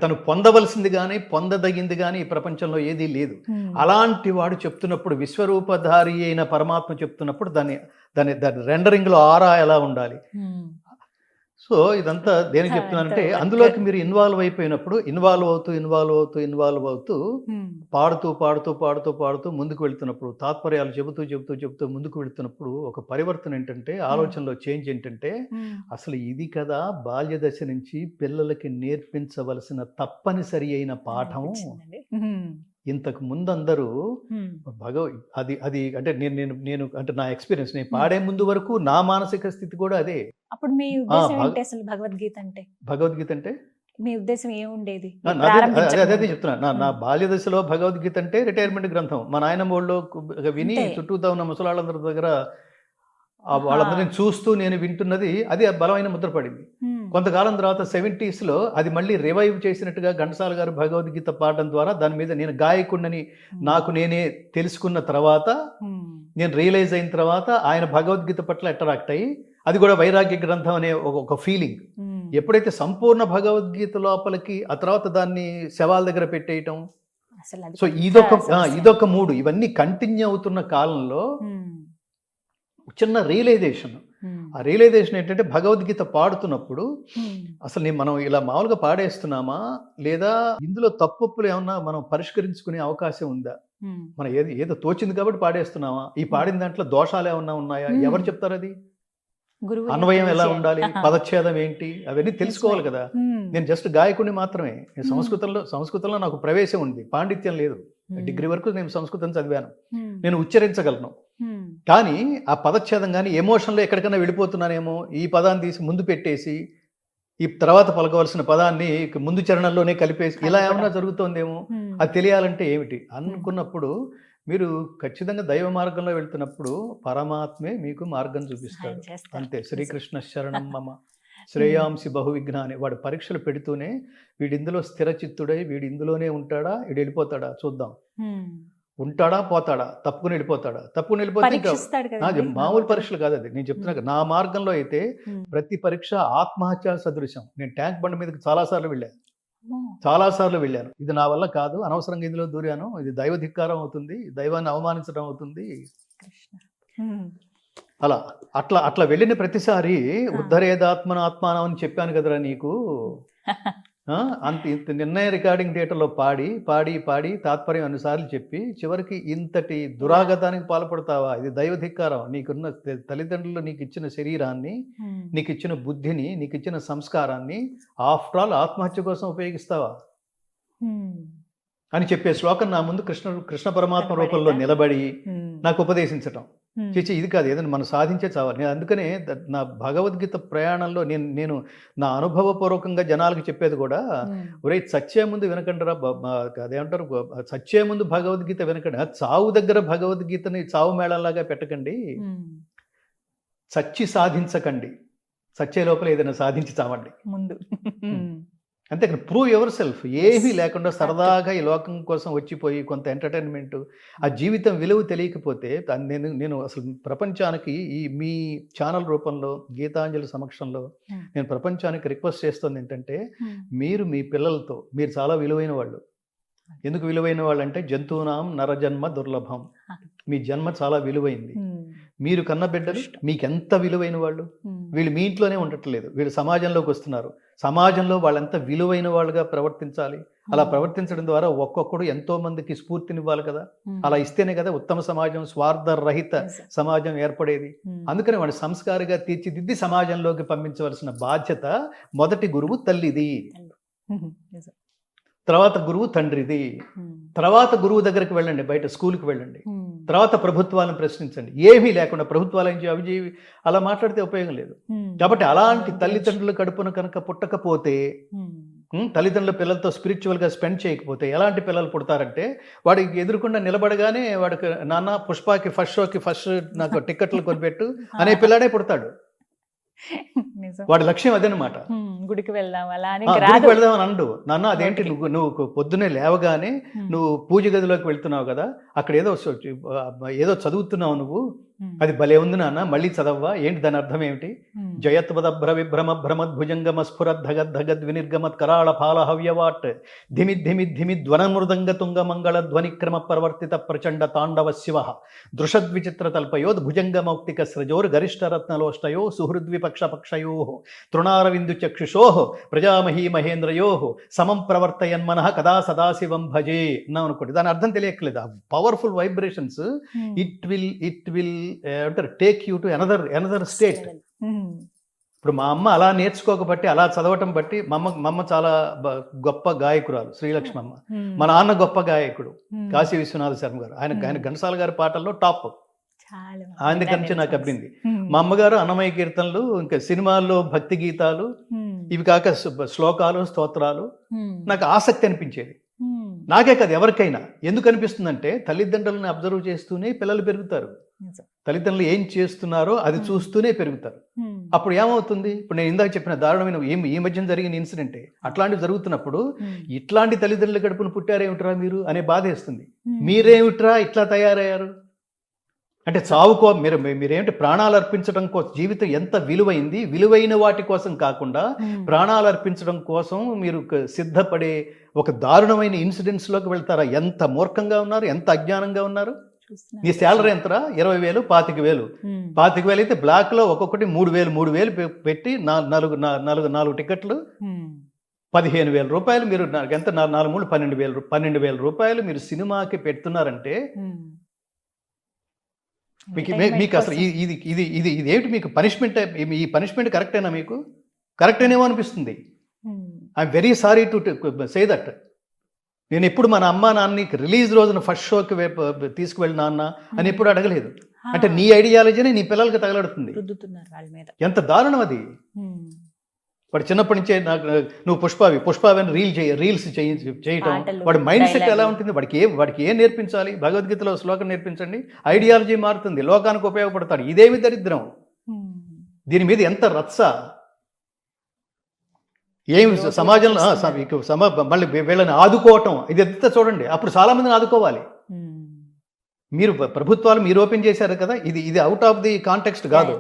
తను పొందవలసింది కానీ పొందదగింది కానీ ఈ ప్రపంచంలో ఏదీ లేదు. అలాంటి వాడు చెప్తున్నప్పుడు, విశ్వరూపధారి అయిన పరమాత్మ చెప్తున్నప్పుడు దాని రెండరింగ్లో ఆరా ఎలా ఉండాలి. సో ఇదంతా దేనికి చెప్తున్నానంటే, అందులోకి మీరు ఇన్వాల్వ్ అవుతూ పాడుతూ ముందుకు వెళ్తున్నప్పుడు, తాత్పర్యాలు చెబుతూ ముందుకు వెళ్తున్నప్పుడు ఒక పరివర్తన ఏంటంటే, ఆలోచనలో చేంజ్ ఏంటంటే, అసలు ఇది కదా బాల్య దశ నుంచి పిల్లలకి నేర్పించవలసిన తప్పనిసరి అయిన పాఠం. ఇంతకు ముందు అందరూ అది అంటే నేను అంటే నా ఎక్స్పీరియన్స్, నేను పాడే ముందు వరకు నా మానసిక స్థితి కూడా అదే. అప్పుడు మీ ఉద్దేశం ఏంటి అసలు భగవద్గీత అంటే మీ ఉద్దేశం ఏముండేది? అదే చెప్తున్నా. నా బాల్య దశలో భగవద్గీత అంటే రిటైర్మెంట్ గ్రంథం. మా నాయనమ్మ వాళ్ళు విని చుట్టూతా ఉన్న ముసలాళ్ళందరి దగ్గర వాళ్ళందరినీ చూస్తూ నేను వింటున్నది అది బలమైన ముద్ర పడింది. కొంతకాలం తర్వాత 70s అది మళ్ళీ రివైవ్ చేసినట్టుగా ఘంటసాల గారు భగవద్గీత పాడడం ద్వారా దాని మీద నేను గాయకుడిని నాకు నేనే తెలుసుకున్న తర్వాత, నేను రియలైజ్ అయిన తర్వాత ఆయన భగవద్గీత పట్ల అట్రాక్ట్ అయ్యి, అది కూడా వైరాగ్య గ్రంథం అనే ఒక ఫీలింగ్. ఎప్పుడైతే సంపూర్ణ భగవద్గీత లోపలికి ఆ తర్వాత దాన్ని శవాల దగ్గర పెట్టేయటం, సో ఇదొక మూడు, ఇవన్నీ కంటిన్యూ అవుతున్న కాలంలో చిన్న రియలైజేషన్. ఆ రియలైజేషన్ ఏంటంటే, భగవద్గీత పాడుతున్నప్పుడు అసలు మనం ఇలా మామూలుగా పాడేస్తున్నామా, లేదా ఇందులో తప్పులు ఏమన్నా మనం పరిష్కరించుకునే అవకాశం ఉందా? మనం ఏదో తోచింది కాబట్టి పాడేస్తున్నామా? ఈ పాడిన దాంట్లో దోషాలు ఏమన్నా ఉన్నాయా? ఎవరు చెప్తారు? అది అన్వయం ఎలా ఉండాలి, పదచ్ఛేదం ఏంటి, అవన్నీ తెలుసుకోవాలి కదా. నేను జస్ట్ గాయకుడిని మాత్రమే. సంస్కృతంలో నాకు ప్రవేశం ఉంది, పాండిత్యం లేదు. డిగ్రీ వరకు నేను సంస్కృతం చదివాను, నేను ఉచ్చరించగలను. కానీ ఆ పదచ్ఛేదం కానీ ఎమోషన్లో ఎక్కడికైనా వెళ్ళిపోతున్నానేమో, ఈ పదాన్ని తీసి ముందు పెట్టేసి ఈ తర్వాత పలకవలసిన పదాన్ని ముందు చరణంలోనే కలిపేసి ఇలా ఏమన్నా జరుగుతోందేమో, అది తెలియాలంటే ఏమిటి అనుకున్నప్పుడు, మీరు ఖచ్చితంగా దైవ మార్గంలో వెళ్తున్నప్పుడు పరమాత్మే మీకు మార్గం చూపిస్తాడు. అంతే. శ్రీకృష్ణ శరణం మమ శ్రేయాంసి బహువిఘ్నాన్ని. వాడు పరీక్షలు పెడుతూనే, వీడి ఇందులో స్థిర చిత్తుడై వీడి ఇందులోనే ఉంటాడా, వీడు వెళ్ళిపోతాడా చూద్దాం, ఉంటాడా పోతాడా, తప్పుకుని వెళ్ళిపోతే మామూలు పరీక్షలు కాదు. అది నేను చెప్తున్నా. నా మార్గంలో అయితే ప్రతి పరీక్ష ఆత్మహత్య సదృశ్యం. నేను ట్యాంక్ బండి మీదకి చాలాసార్లు వెళ్ళాను. ఇది నా వల్ల కాదు, అనవసరంగా ఇందులో దూరాను, ఇది దైవ ధిక్కారం అవుతుంది, దైవాన్ని అవమానించడం అవుతుంది. అట్లా వెళ్ళిన ప్రతిసారి ఉద్ధరేదాత్మన ఆత్మానం అని చెప్పాను కదరా నీకు. ఇంత నిర్ణయ రికార్డింగ్ థియేటర్లో పాడి తాత్పర్యం అన్నిసార్లు చెప్పి చివరికి ఇంతటి దురాగతానికి పాల్పడతావా? ఇది దైవధిక్కారం. నీకున్న తల్లిదండ్రులు నీకు ఇచ్చిన శరీరాన్ని, నీకు ఇచ్చిన బుద్ధిని, నీకు ఇచ్చిన సంస్కారాన్ని ఆఫ్టర్ ఆల్ ఆత్మహత్య కోసం ఉపయోగిస్తావా అని చెప్పే శ్లోకం నా ముందు కృష్ణ పరమాత్మ రూపంలో నిలబడి నాకు ఉపదేశించటం. ఇది కాదు, ఏదైనా మనం సాధించే చావాలి. నేను అందుకనే నా భగవద్గీత ప్రయాణంలో నేను నా అనుభవపూర్వకంగా జనాలకు చెప్పేది కూడా, ఒరే చచ్చే ముందు వినకండిరా, అదేమంటారు, చచ్చే ముందు భగవద్గీత వినకండి, చావు దగ్గర భగవద్గీతని చావు మేళంలాగా పెట్టకండి, చచ్చి సాధించకండి, చచ్చే లోపల ఏదైనా సాధించి చావండి ముందు. అంతే, ప్రూవ్ యువర్ సెల్ఫ్. ఏమీ లేకుండా సరదాగా ఈ లోకం కోసం వచ్చిపోయి కొంత ఎంటర్టైన్మెంట్, ఆ జీవితం విలువ తెలియకపోతే నేను అసలు ప్రపంచానికి మీ ఛానల్ రూపంలో గీతాంజలి సమక్షంలో నేను ప్రపంచానికి రిక్వెస్ట్ చేస్తుంది ఏంటంటే, మీరు మీ పిల్లలతో, మీరు చాలా విలువైన వాళ్ళు. ఎందుకు విలువైన వాళ్ళు అంటే, జంతువునాం నరజన్మ దుర్లభం. మీ జన్మ చాలా విలువైంది. మీరు కన్న బిడ్డలు మీకు ఎంత విలువైన వాళ్ళు. వీళ్ళు మీ ఇంట్లోనే ఉండట్లేదు, వీళ్ళు సమాజంలోకి వస్తున్నారు. సమాజంలో వాళ్ళెంత విలువైన వాళ్ళుగా ప్రవర్తించాలి. అలా ప్రవర్తించడం ద్వారా ఒక్కొక్కడు ఎంతో మందికి స్ఫూర్తినివ్వాలి కదా. అలా ఇస్తేనే కదా ఉత్తమ సమాజం, స్వార్థరహిత సమాజం ఏర్పడేది. అందుకని వాడు సంస్కారిగా తీర్చిదిద్ది సమాజంలోకి పంపించవలసిన బాధ్యత మొదటి గురువు తల్లిది, తర్వాత గురువు తండ్రిది, తర్వాత గురువు దగ్గరికి వెళ్ళండి, బయట స్కూల్కి వెళ్ళండి, తర్వాత ప్రభుత్వాలను ప్రశ్నించండి. ఏమీ లేకుండా ప్రభుత్వాలు ఏం చేయ అవి చేయి అలా మాట్లాడితే ఉపయోగం లేదు. కాబట్టి అలాంటి తల్లిదండ్రుల కడుపున కనుక పుట్టకపోతే, తల్లిదండ్రుల పిల్లలతో స్పిరిచువల్గా స్పెండ్ చేయకపోతే ఎలాంటి పిల్లలు పుడతారంటే, వాడికి ఎదురుకుండా నిలబడగానే వాడికి నాన్న పుష్పకి ఫస్ట్ షోకి ఫస్ట్ నాకు టికెట్లు కొనిపెట్టు అనే పిల్లాడే పుడతాడు. వాడి లక్ష్యం అదనమాట. గుడికి వెళ్దాం అలా అని గుడికి వెళ్దాం అని అండు. నాన్న అదేంటి నువ్వు పొద్దున్నే లేవగానే నువ్వు పూజ గదిలోకి వెళ్తున్నావు కదా, అక్కడ ఏదో చదువుతున్నావు నువ్వు, అది భలే ఉంది నాన్న, మళ్ళీ చదవ్వా, ఏంటి దాని అర్థం ఏమిటి? జయత్వదభ్ర విభ్రమ భ్రమద్భుజంగమ స్ఫురద్ధగద్ధగద్ వినిర్గమత్ కరాళ ఫాల హవ్యవాట్ ధిమి ధ్వనమృదంగ తుంగ మంగళ ధ్వనిక్రమ ప్రవర్తిత ప్రచండ తాండవ శివ దృషద్విచిత్ర తల్పయోద్ భుజంగమౌక్తిక స్రజోర్ గరిష్టరత్నలోష్టయో సుహృద్విపక్షపక్షయో తృణారవిందు చక్షుషో ప్రజామహీ మహేంద్రయో సమం ప్రవర్తయన్మనః కదా సదాశివం భజే అన్నాం అనుకోండి. దాని అర్థం తెలియట్లేదు. ఆ powerful vibrations it will take you to another state. ఇప్పుడు మా అమ్మ అలా నేర్చుకోకబట్టి, అలా చదవటం బట్టి మా అమ్మ చాలా గొప్ప గాయకురాలు శ్రీలక్ష్మమ్మ. మా నాన్న గొప్ప గాయకుడు కాశీ విశ్వనాథ శర్మ గారు. ఆయన ఘంటసాల గారి పాటల్లో టాప్. ఆయన దగ్గర నుంచి నాకు అబ్బింది. మా అమ్మగారు అన్నమయ్య కీర్తనలు, ఇంకా సినిమాల్లో భక్తి గీతాలు, ఇవి కాక శ్లోకాలు, స్తోత్రాలు నాకు ఆసక్తి అనిపించేది. నాకే కాదు ఎవరికైనా. ఎందుకు అనిపిస్తుందంటే, తల్లిదండ్రులను అబ్జర్వ్ చేస్తూనే పిల్లలు పెరుగుతారు. తల్లిదండ్రులు ఏం చేస్తున్నారో అది చూస్తూనే పెరుగుతారు. అప్పుడు ఏమవుతుంది, ఇప్పుడు నేను ఇందాక చెప్పిన దారుణమైన ఈ మధ్యన జరిగిన ఇన్సిడెంటే, అట్లాంటివి జరుగుతున్నప్పుడు ఇట్లాంటి తల్లిదండ్రుల గడుపును పుట్టారేమిట్రా మీరు అనే బాధ వేస్తుంది. మీరేమిట్రా ఇట్లా తయారయ్యారు అంటే, చావుకో మీరేమిటి ప్రాణాలు అర్పించడం కోసం, జీవితం ఎంత విలువైంది, విలువైన వాటి కోసం కాకుండా ప్రాణాలు అర్పించడం కోసం మీరు సిద్ధపడే ఒక దారుణమైన ఇన్సిడెంట్స్లోకి వెళ్తారా? ఎంత మూర్ఖంగా ఉన్నారు, ఎంత అజ్ఞానంగా ఉన్నారు. నీ శాలరీ ఎంతరా? 20,000, 25,000. 25,000 అయితే బ్లాక్ లో ఒక్కొక్కటి 3,000 పెట్టి 4 టికెట్లు 15,000 రూపాయలు. మీరు ఎంత 4 12,000 రూపాయలు మీరు సినిమాకి పెడుతున్నారంటే మీకు అసలు ఇది ఏమిటి? మీకు పనిష్మెంట్, ఈ పనిష్మెంట్ కరెక్టేనా? మీకు కరెక్టేనేమో అనిపిస్తుంది. I'm very sorry to say that. నేను ఎప్పుడు మన అమ్మా నాన్నని రిలీజ్ రోజున ఫస్ట్ షోకి తీసుకువెళ్ళి నాన్న అని ఎప్పుడు అడగలేదు. అంటే నీ ఐడియాలజీని నీ పిల్లలకి తగలడుతుంది. ఎంత దారుణం అది. వాడు చిన్నప్పటి నుంచే నువ్వు పుష్పావి అని రీల్స్ చేయటం, వాడి మైండ్ సెట్ ఎలా ఉంటుంది? వాడికి ఏం నేర్పించాలి? భగవద్గీతలో శ్లోకం నేర్పించండి, ఐడియాలజీ మారుతుంది, లోకానికి ఉపయోగపడతాడు. ఇదేమి దరిద్రం! దీని మీద ఎంత రచ్చ! ఏమి సమాజంలో మళ్ళీ వీళ్ళని ఆదుకోవటం, ఇది ఎంత చూడండి. అప్పుడు చాలా మందిని ఆదుకోవాలి. మీరు ప్రభుత్వాలు మీరు ఓపెన్ చేశారు కదా, ఇది అవుట్ ఆఫ్ ది కాంటెక్స్ట్ కాదు.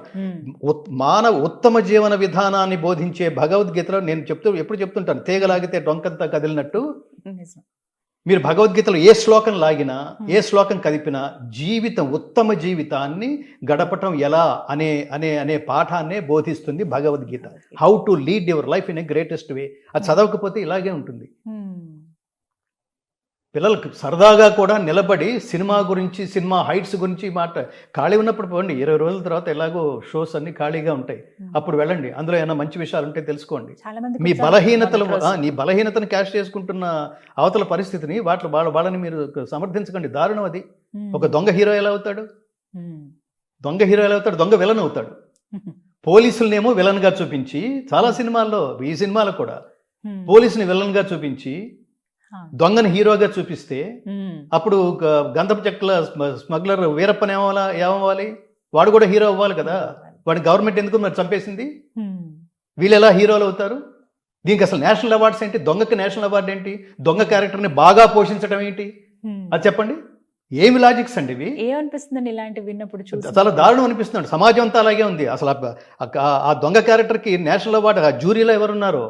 మానవ ఉత్తమ జీవన విధానాన్ని బోధించే భగవద్గీతలో నేను ఎప్పుడు చెప్తుంటాను, తీగలాగితే డొంకంతా కదిలినట్టు మీరు భగవద్గీతలో ఏ శ్లోకం లాగినా, ఏ శ్లోకం కదిపినా ఉత్తమ జీవితాన్ని గడపటం ఎలా అనే పాఠాన్నే బోధిస్తుంది Bhagavad Gita. How to lead your life in a greatest way. అది చదవకపోతే ఇలాగే ఉంటుంది. పిల్లలకు సరదాగా కూడా నిలబడి సినిమా గురించి, సినిమా హైట్స్ గురించి ఖాళీ ఉన్నప్పుడు పోండి. 20 రోజుల తర్వాత ఎలాగో షోస్ అన్ని ఖాళీగా ఉంటాయి, అప్పుడు వెళ్ళండి. అందులో ఏమైనా మంచి విషయాలు ఉంటే తెలుసుకోండి. మీ నీ బలహీనతను క్యాష్ చేసుకుంటున్న అవతల పరిస్థితిని వాళ్ళని మీరు సమర్థించకండి. దారుణం అది. ఒక దొంగ హీరో ఎలా అవుతాడు? దొంగ విలన్ అవుతాడు. పోలీసులనేమో విలన్ గా చూపించి, చాలా సినిమాల్లో, ఈ సినిమాలో కూడా పోలీసుని విలన్ గా చూపించి దొంగని హీరోగా చూపిస్తే, అప్పుడు గంధపు చెక్కల స్మగ్లర్ వీరప్పని ఏమవ్వాలి? వాడు కూడా హీరో అవ్వాలి కదా. వాడి గవర్నమెంట్ ఎందుకు మరి చంపేసింది? వీళ్ళు ఎలా హీరోలు అవుతారు? దీనికి అసలు నేషనల్ అవార్డ్స్ ఏంటి? దొంగకి నేషనల్ అవార్డు ఏంటి? దొంగ క్యారెక్టర్ని బాగా పోషించడం ఏంటి? అది చెప్పండి. ఏమి లాజిక్స్ అండి ఇవి? ఏమనిపిస్తుంది ఇలాంటివి విన్నప్పుడు? చాలా దారుణం అనిపిస్తుంది. సమాజం అంతా అలాగే ఉంది. అసలు ఆ దొంగ క్యారెక్టర్కి నేషనల్ అవార్డు, ఆ జ్యూరీలో ఎవరున్నారో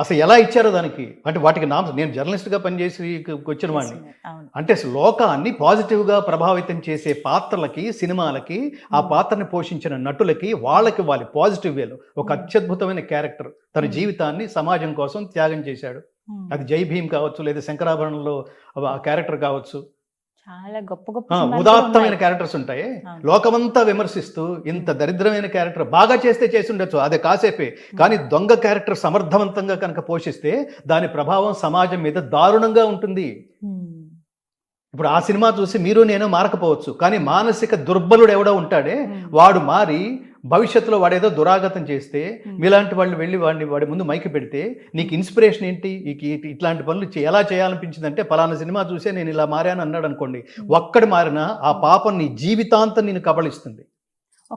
అసలు ఎలా ఇచ్చారో దానికి, అంటే వాటికి నేను జర్నలిస్ట్గా పనిచేసి వచ్చిన వాడిని. అవును. అంటే అసలు లోకాన్ని పాజిటివ్గా ప్రభావితం చేసే పాత్రలకి, సినిమాలకి, ఆ పాత్రని పోషించిన నటులకి, వాళ్ళకి పాజిటివ్ వేలో ఒక అత్యద్భుతమైన క్యారెక్టర్, తన జీవితాన్ని సమాజం కోసం త్యాగం చేశాడు. అది జై భీమ్ కావచ్చు, లేదా శంకరాభరణంలో ఆ క్యారెక్టర్ కావచ్చు, చాలా గొప్ప గొప్ప సినిమాలు ఉదాత్తమైన ఉన్నాయి. క్యారెక్టర్స్ ఉంటాయి. అవును. లోకమంతా విమర్శిస్తూ ఇంత దరిద్రమైన క్యారెక్టర్ బాగా చేస్తే చేసి ఉండొచ్చు, అదే కాసేపే. కానీ దొంగ క్యారెక్టర్ సమర్థవంతంగా కనుక పోషిస్తే దాని ప్రభావం సమాజం మీద దారుణంగా ఉంటుంది. ఇప్పుడు ఆ సినిమా చూసి మీరు నేను మారకపోవచ్చు, కానీ మానసిక దుర్బలుడు ఎవడో ఉంటాడే, వాడు మారి భవిష్యత్తులో వాడేదో దురాగతం చేస్తే, మీలాంటి వాళ్ళు వెళ్ళి వాడి ముందు మైకి పెడితే నీకు ఇన్స్పిరేషన్ ఏంటి, ఇట్లాంటి పనులు ఎలా చేయాలనిపించింది అంటే, పలానా సినిమా చూసే నేను ఇలా మారాను అన్నాడు అనుకోండి, ఒక్కడు మారినా ఆ పాపం నీ జీవితాంతం నిన్ను కబళిస్తుంది.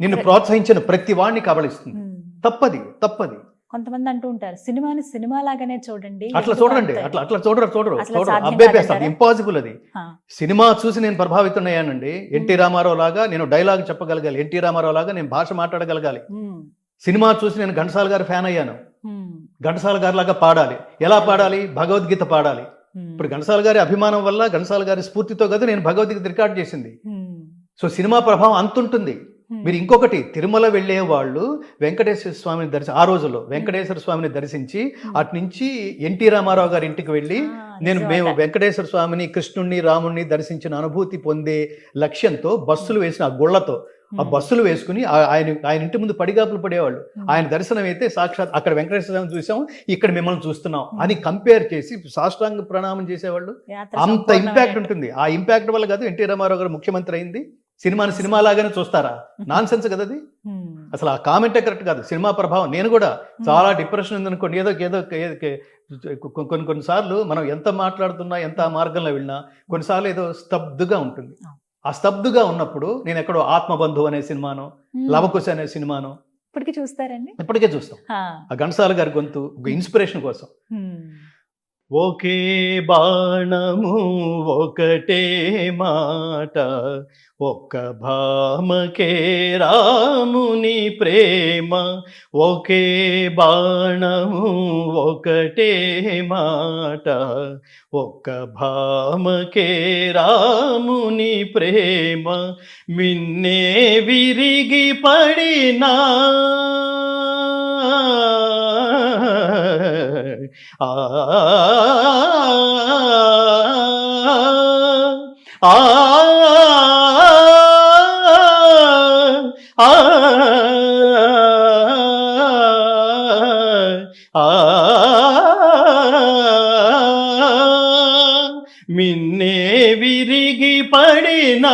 నిన్ను ప్రోత్సహించిన ప్రతి వాడిని కబళిస్తుంది. తప్పది. కొంతమంది అంటూ ఉంటారు, సినిమాని సినిమా లాగానే చూడండి. అట్లా చూడండి, అట్లా చూడరు. అబ్బేపేస్తారు, ఇంపాసిబుల్ అది. సినిమా చూసి నేను ప్రభావితం అయ్యానండి. ఎన్టీ రామారావు లాగా నేను డైలాగ్ చెప్పగలగాలి, ఎన్టీ రామారావు లాగా నేను భాష మాట్లాడగలగాలి. సినిమా చూసి నేను ఘంటసాల గారి ఫ్యాన్ అయ్యాను. ఘంటసాల గారి లాగా పాడాలి. ఎలా పాడాలి? భగవద్గీత పాడాలి. ఇప్పుడు ఘంటసాల గారి అభిమానం వల్ల, ఘంటసాల గారి స్ఫూర్తితో కదా నేను భగవద్గీత రికార్డ్ చేసింది. సో సినిమా ప్రభావం అంతుంటుంది. మీరు ఇంకొకటి, తిరుమల వెళ్ళే వాళ్ళు వెంకటేశ్వర స్వామిని ఆ రోజుల్లో వెంకటేశ్వర స్వామిని దర్శించి అటు నుంచి ఎన్టీ రామారావు గారి ఇంటికి వెళ్ళి మేము వెంకటేశ్వర స్వామిని, కృష్ణుణ్ణి, రాముణ్ణి దర్శించిన అనుభూతి పొందే లక్ష్యంతో బస్సులు వేసిన ఆ గుళ్లతో ఆ బస్సులు వేసుకుని ఆయన ఇంటి ముందు పడిగాపులు పడేవాళ్ళు. ఆయన దర్శనం అయితే సాక్షాత్ అక్కడ వెంకటేశ్వర స్వామిని చూసాం, ఇక్కడ మిమ్మల్ని చూస్తున్నాం అని కంపేర్ చేసి సాష్టాంగ ప్రణామం చేసేవాళ్ళు. అంత ఇంపాక్ట్ ఉంటుంది. ఆ ఇంపాక్ట్ వల్ల కాదు ఎన్టీ రామారావు గారు ముఖ్యమంత్రి అయింది. సినిమాని సినిమా లాగానే చూస్తారా? నాన్ సెన్స్ కదా అది. అసలు ఆ కామెంటే కరెక్ట్ కాదు. సినిమా ప్రభావం, నేను కూడా చాలా డిప్రెషన్ ఉందనుకోండి, ఏదో కొన్నిసార్లు మనం ఎంత మాట్లాడుతున్నా, ఎంత ఆ మార్గంలో వెళ్ళినా కొన్నిసార్లు ఏదో స్తబ్దుగా ఉంటుంది. ఆ స్తబ్దుగా ఉన్నప్పుడు నేను ఎక్కడో ఆత్మబంధువు అనే సినిమానో, లవకుశ అనే సినిమానో ఇప్పటికీ చూస్తారండి? ఇప్పటికే చూస్తాం. ఆ ఘంటసాల గారి గొంతు ఒక ఇన్స్పిరేషన్ కోసం. ఒకే బాణము ఒకటే మాట, ఒక్క భామకే రాముని ప్రేమ. ఒకే బాణము ఒకటే మాట, ఒక్క భామకే రాముని ప్రేమ. మిన్నే విరిగి పడినా ఆ మిన్నే విరిగి పడినా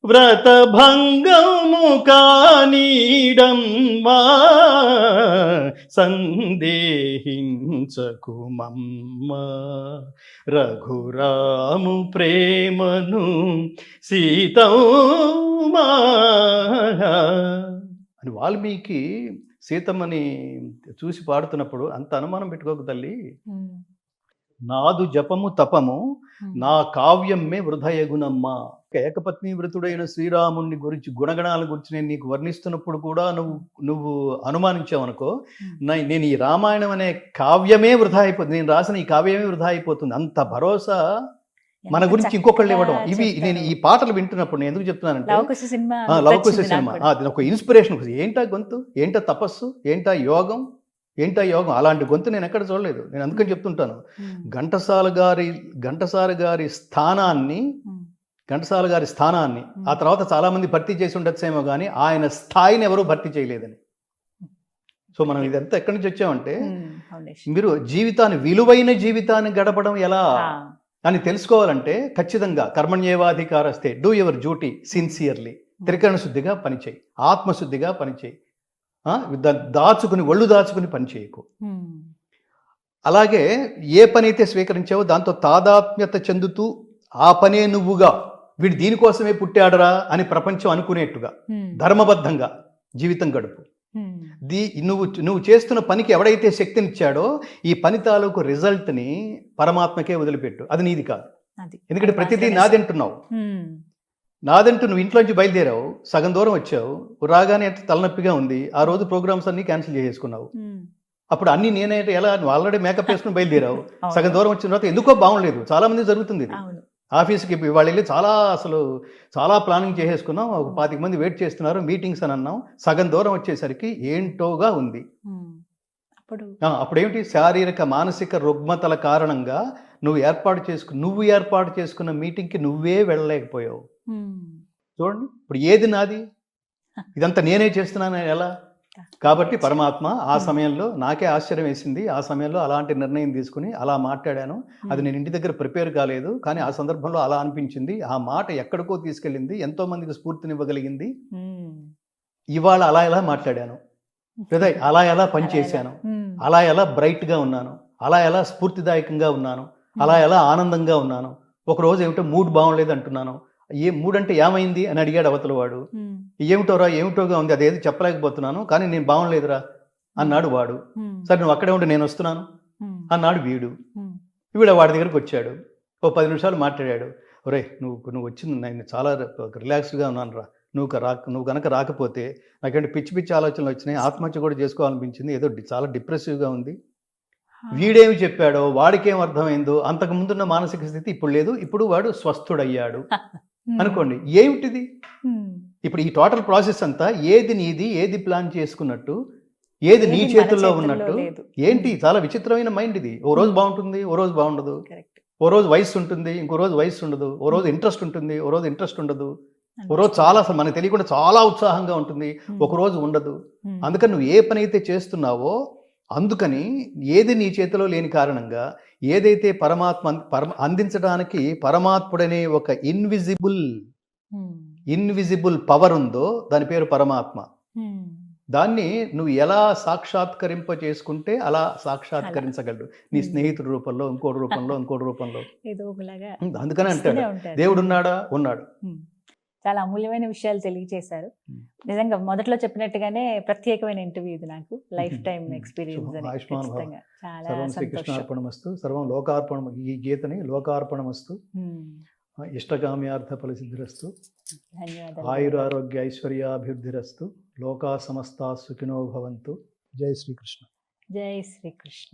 వ్రతభంగము కానీడమ్మా, సందేహించకుమమ్మ. రఘురాము ప్రేమను సీతమ్మా అని వాల్మీకి సీతమ్మని చూసి పాడుతున్నప్పుడు అంత అనుమానం పెట్టుకోకు తల్లి. నాదు జపము తపము నా కావ్యమే వృధయగునమ్మా. ఏకపత్ని వృతుడైన శ్రీరాముని గురించి, గుణగణాల గురించి నేను నీకు వర్ణిస్తున్నప్పుడు కూడా నువ్వు అనుమానించావనుకో, నేను ఈ రామాయణం అనే కావ్యమే వృధా అయిపోతుంది, నేను రాసిన ఈ కావ్యమే వృధా అయిపోతుంది. అంత భరోసా మన గురించి ఇంకొకళ్ళు ఇవ్వడం. ఇవి నేను ఈ పాటలు వింటున్నప్పుడు నేను ఎందుకు చెప్తున్నానంటే, లవకుశ సినిమా అది ఒక ఇన్స్పిరేషన్. ఏంటా గొంతు, ఏంటా తపస్సు, ఏంటా యోగం. అలాంటి గొంతు నేను ఎక్కడ చూడలేదు. నేను అందుకని చెప్తుంటాను, ఘంటసాల గారి స్థానాన్ని ఆ తర్వాత చాలా మంది భర్తీ చేసి ఉండొచ్చేమో కానీ ఆయన స్థాయిని ఎవరూ భర్తీ చేయలేదని. సో మనం ఇదంతా ఎక్కడి నుంచి వచ్చామంటే, మీరు విలువైన జీవితాన్ని గడపడం ఎలా అని తెలుసుకోవాలంటే ఖచ్చితంగా కర్మణ్యేవాధికారస్తే, డూ యువర్ డ్యూటీ సిన్సియర్లీ, త్రికరణ శుద్ధిగా పనిచేయి, ఆత్మశుద్ధిగా పనిచేయి, ఒళ్ళు దాచుకుని పని చేయకు. అలాగే ఏ పని అయితే స్వీకరించావో దాంతో తాదాత్మ్యత చెందుతూ ఆ పనే నువ్వుగా, వీడు దీనికోసమే పుట్టాడరా అని ప్రపంచం అనుకునేట్టుగా ధర్మబద్ధంగా జీవితం గడుపు. నువ్వు చేస్తున్న పనికి ఎవడైతే శక్తినిచ్చాడో ఈ పని తాలూకు రిజల్ట్ని పరమాత్మకే వదిలిపెట్టు. అది నీది కాదు. ఎందుకంటే ప్రతిదీ నాదంటున్నావు. నాదంటూ నువ్వు ఇంట్లోంచి బయలుదేరావు, సగం దూరం వచ్చావు, రాగానే తలనొప్పిగా ఉంది, ఆ రోజు ప్రోగ్రామ్స్ అన్ని క్యాన్సిల్ చేసేసుకున్నావు. అప్పుడు అన్ని నేనే ఎలా, నువ్వు ఆల్రెడీ మేకప్ వేసుకుని బయలుదేరావు, అవును. సగం దూరం వచ్చిన తర్వాత ఎందుకో బాగుండలేదు. చాలా మంది జరుగుతుంది ఇది. అవును. ఆఫీస్కి వాళ్ళు వెళ్ళి చాలా ప్లానింగ్ చేసేసుకున్నాం, ఒక 25 మంది వెయిట్ చేస్తున్నారు, మీటింగ్స్ అని అన్నాం, సగం దూరం వచ్చేసరికి ఏంటోగా ఉంది. ఉమ్. అప్పుడు అప్పుడేమిటి, శారీరక మానసిక రుగ్మతల కారణంగా నువ్వు ఏర్పాటు చేసుకున్న మీటింగ్కి నువ్వే వెళ్ళలేకపోయావు. ఉమ్. చూడండి, ఇప్పుడు ఏది నాది, ఇదంతా నేనే చేస్తున్నాను ఎలా? కాబట్టి పరమాత్మ ఆ సమయంలో నాకే ఆశ్చర్యం వేసింది. ఆ సమయంలో అలాంటి నిర్ణయం తీసుకుని అలా మాట్లాడాను. అది నేను ఇంటి దగ్గర ప్రిపేర్ కాలేదు, కానీ ఆ సందర్భంలో అలా అనిపించింది. ఆ మాట ఎక్కడికో తీసుకెళ్ళింది, ఎంతో మందికి స్ఫూర్తినివ్వగలిగింది. ఉమ్. ఇవాళ అలా ఎలా మాట్లాడాను, లేదా అలా ఎలా పనిచేశాను, ఉమ్. అలా ఎలా బ్రైట్గా ఉన్నాను, అలా ఎలా స్ఫూర్తిదాయకంగా ఉన్నాను, అలా ఎలా ఆనందంగా ఉన్నాను. ఒకరోజు ఏమిటో మూడ్ బాగుండలేదు అంటున్నాను, మూడ్ అంటే ఏమైంది అని అడిగాడు అవతల వాడు. ఉమ్. ఏమిటోగా ఉంది, అదేది చెప్పలేకపోతున్నాను, కానీ నేను బాగుండలేదురా అన్నాడు వాడు. ఉమ్. సరే నువ్వు అక్కడే ఉండి నేను వస్తున్నాను ఉమ్. అన్నాడు వీడు. ఉమ్. వాడి దగ్గరికి వచ్చాడు, ఓ 10 నిమిషాలు మాట్లాడాడు. ఒరే నువ్వు వచ్చింది, నేను చాలా రిలాక్స్డ్గా ఉన్నాను రా, నువ్వు కనుక రాకపోతే నాకేంటి పిచ్చి ఆలోచనలు వచ్చినాయి, ఆత్మహత్య కూడా చేసుకోవాలనిపించింది, ఏదో చాలా డిప్రెసివ్గా ఉంది. వీడేమి చెప్పాడో, వాడికేం అర్థమైందో, అంతకు ముందున్న మానసిక స్థితి ఇప్పుడు లేదు, ఇప్పుడు వాడు స్వస్థుడయ్యాడు అనుకోండి. ఏమిటిది ఉమ్. ఇప్పుడు ఈ టోటల్ ప్రాసెస్ అంతా ఏది నీది, ఏది ప్లాన్ చేసుకున్నట్టు, ఏది నీ ఏది మన చేతుల్లో చేతుల్లో ఉన్నట్టు. లేదు. ఏంటి, చాలా విచిత్రమైన మైండ్ ఇది. ఓ రోజు బాగుంటుంది, ఓ రోజు బాగుండదు, కరెక్ట్. ఓ రోజు వయసు ఉంటుంది, ఇంకో రోజు వయసు ఉండదు, ఓ రోజు ఇంట్రెస్ట్ ఉంటుంది, ఓ రోజు ఇంట్రెస్ట్ ఉండదు, ఓ రోజు చాలా అసలు మనకు తెలియకుండా చాలా ఉత్సాహంగా ఉంటుంది, ఒక రోజు ఉండదు. అందుకని నువ్వు ఏ పని అయితే చేస్తున్నావో, అందుకని ఏది నీ చేతిలో లేని కారణంగా, ఏదైతే పరమాత్మ అందించడానికి పరమాత్ముడనే ఒక ఇన్విజిబుల్ పవర్ ఉందో, దాని పేరు పరమాత్మ. దాన్ని నువ్వు ఎలా సాక్షాత్కరింప చేసుకుంటే అలా సాక్షాత్కరించగలడు, నీ స్నేహితుడి రూపంలో, ఇంకోటి రూపంలో. ఏదో ఒకలాగా అందుకని అంటాడు, ఇస్తూనే ఉంటాడు. దేవుడు ఉన్నాడు. చాలా అమూల్యమైన విషయాలు తెలియజేశారు. నిజంగా మొదట్లో చెప్పినట్టుగానే ప్రత్యేకమైన ఇంటర్వ్యూ ఇది, నాకు లైఫ్ టైం ఎక్స్పీరియన్స్ అని. ఆయుష్మాన్ భవ. ఖచ్చితంగా చాలా సర్వం సంతోషం. శ్రీకృష్ణార్పణమస్తు, సర్వం లోకార్పణం. ఈ గీతని లోకార్పణమస్తు, ఇష్టకామ్యార్థ ఫలసిద్ధిరస్తు, ధన్యవాదాలు. ఆయురారోగ్య ఐశ్వర్యాభివృద్ధిరస్తు, లోకా సమస్తా సుఖినో భవంతు. జై శ్రీకృష్ణ. జై శ్రీకృష్ణ.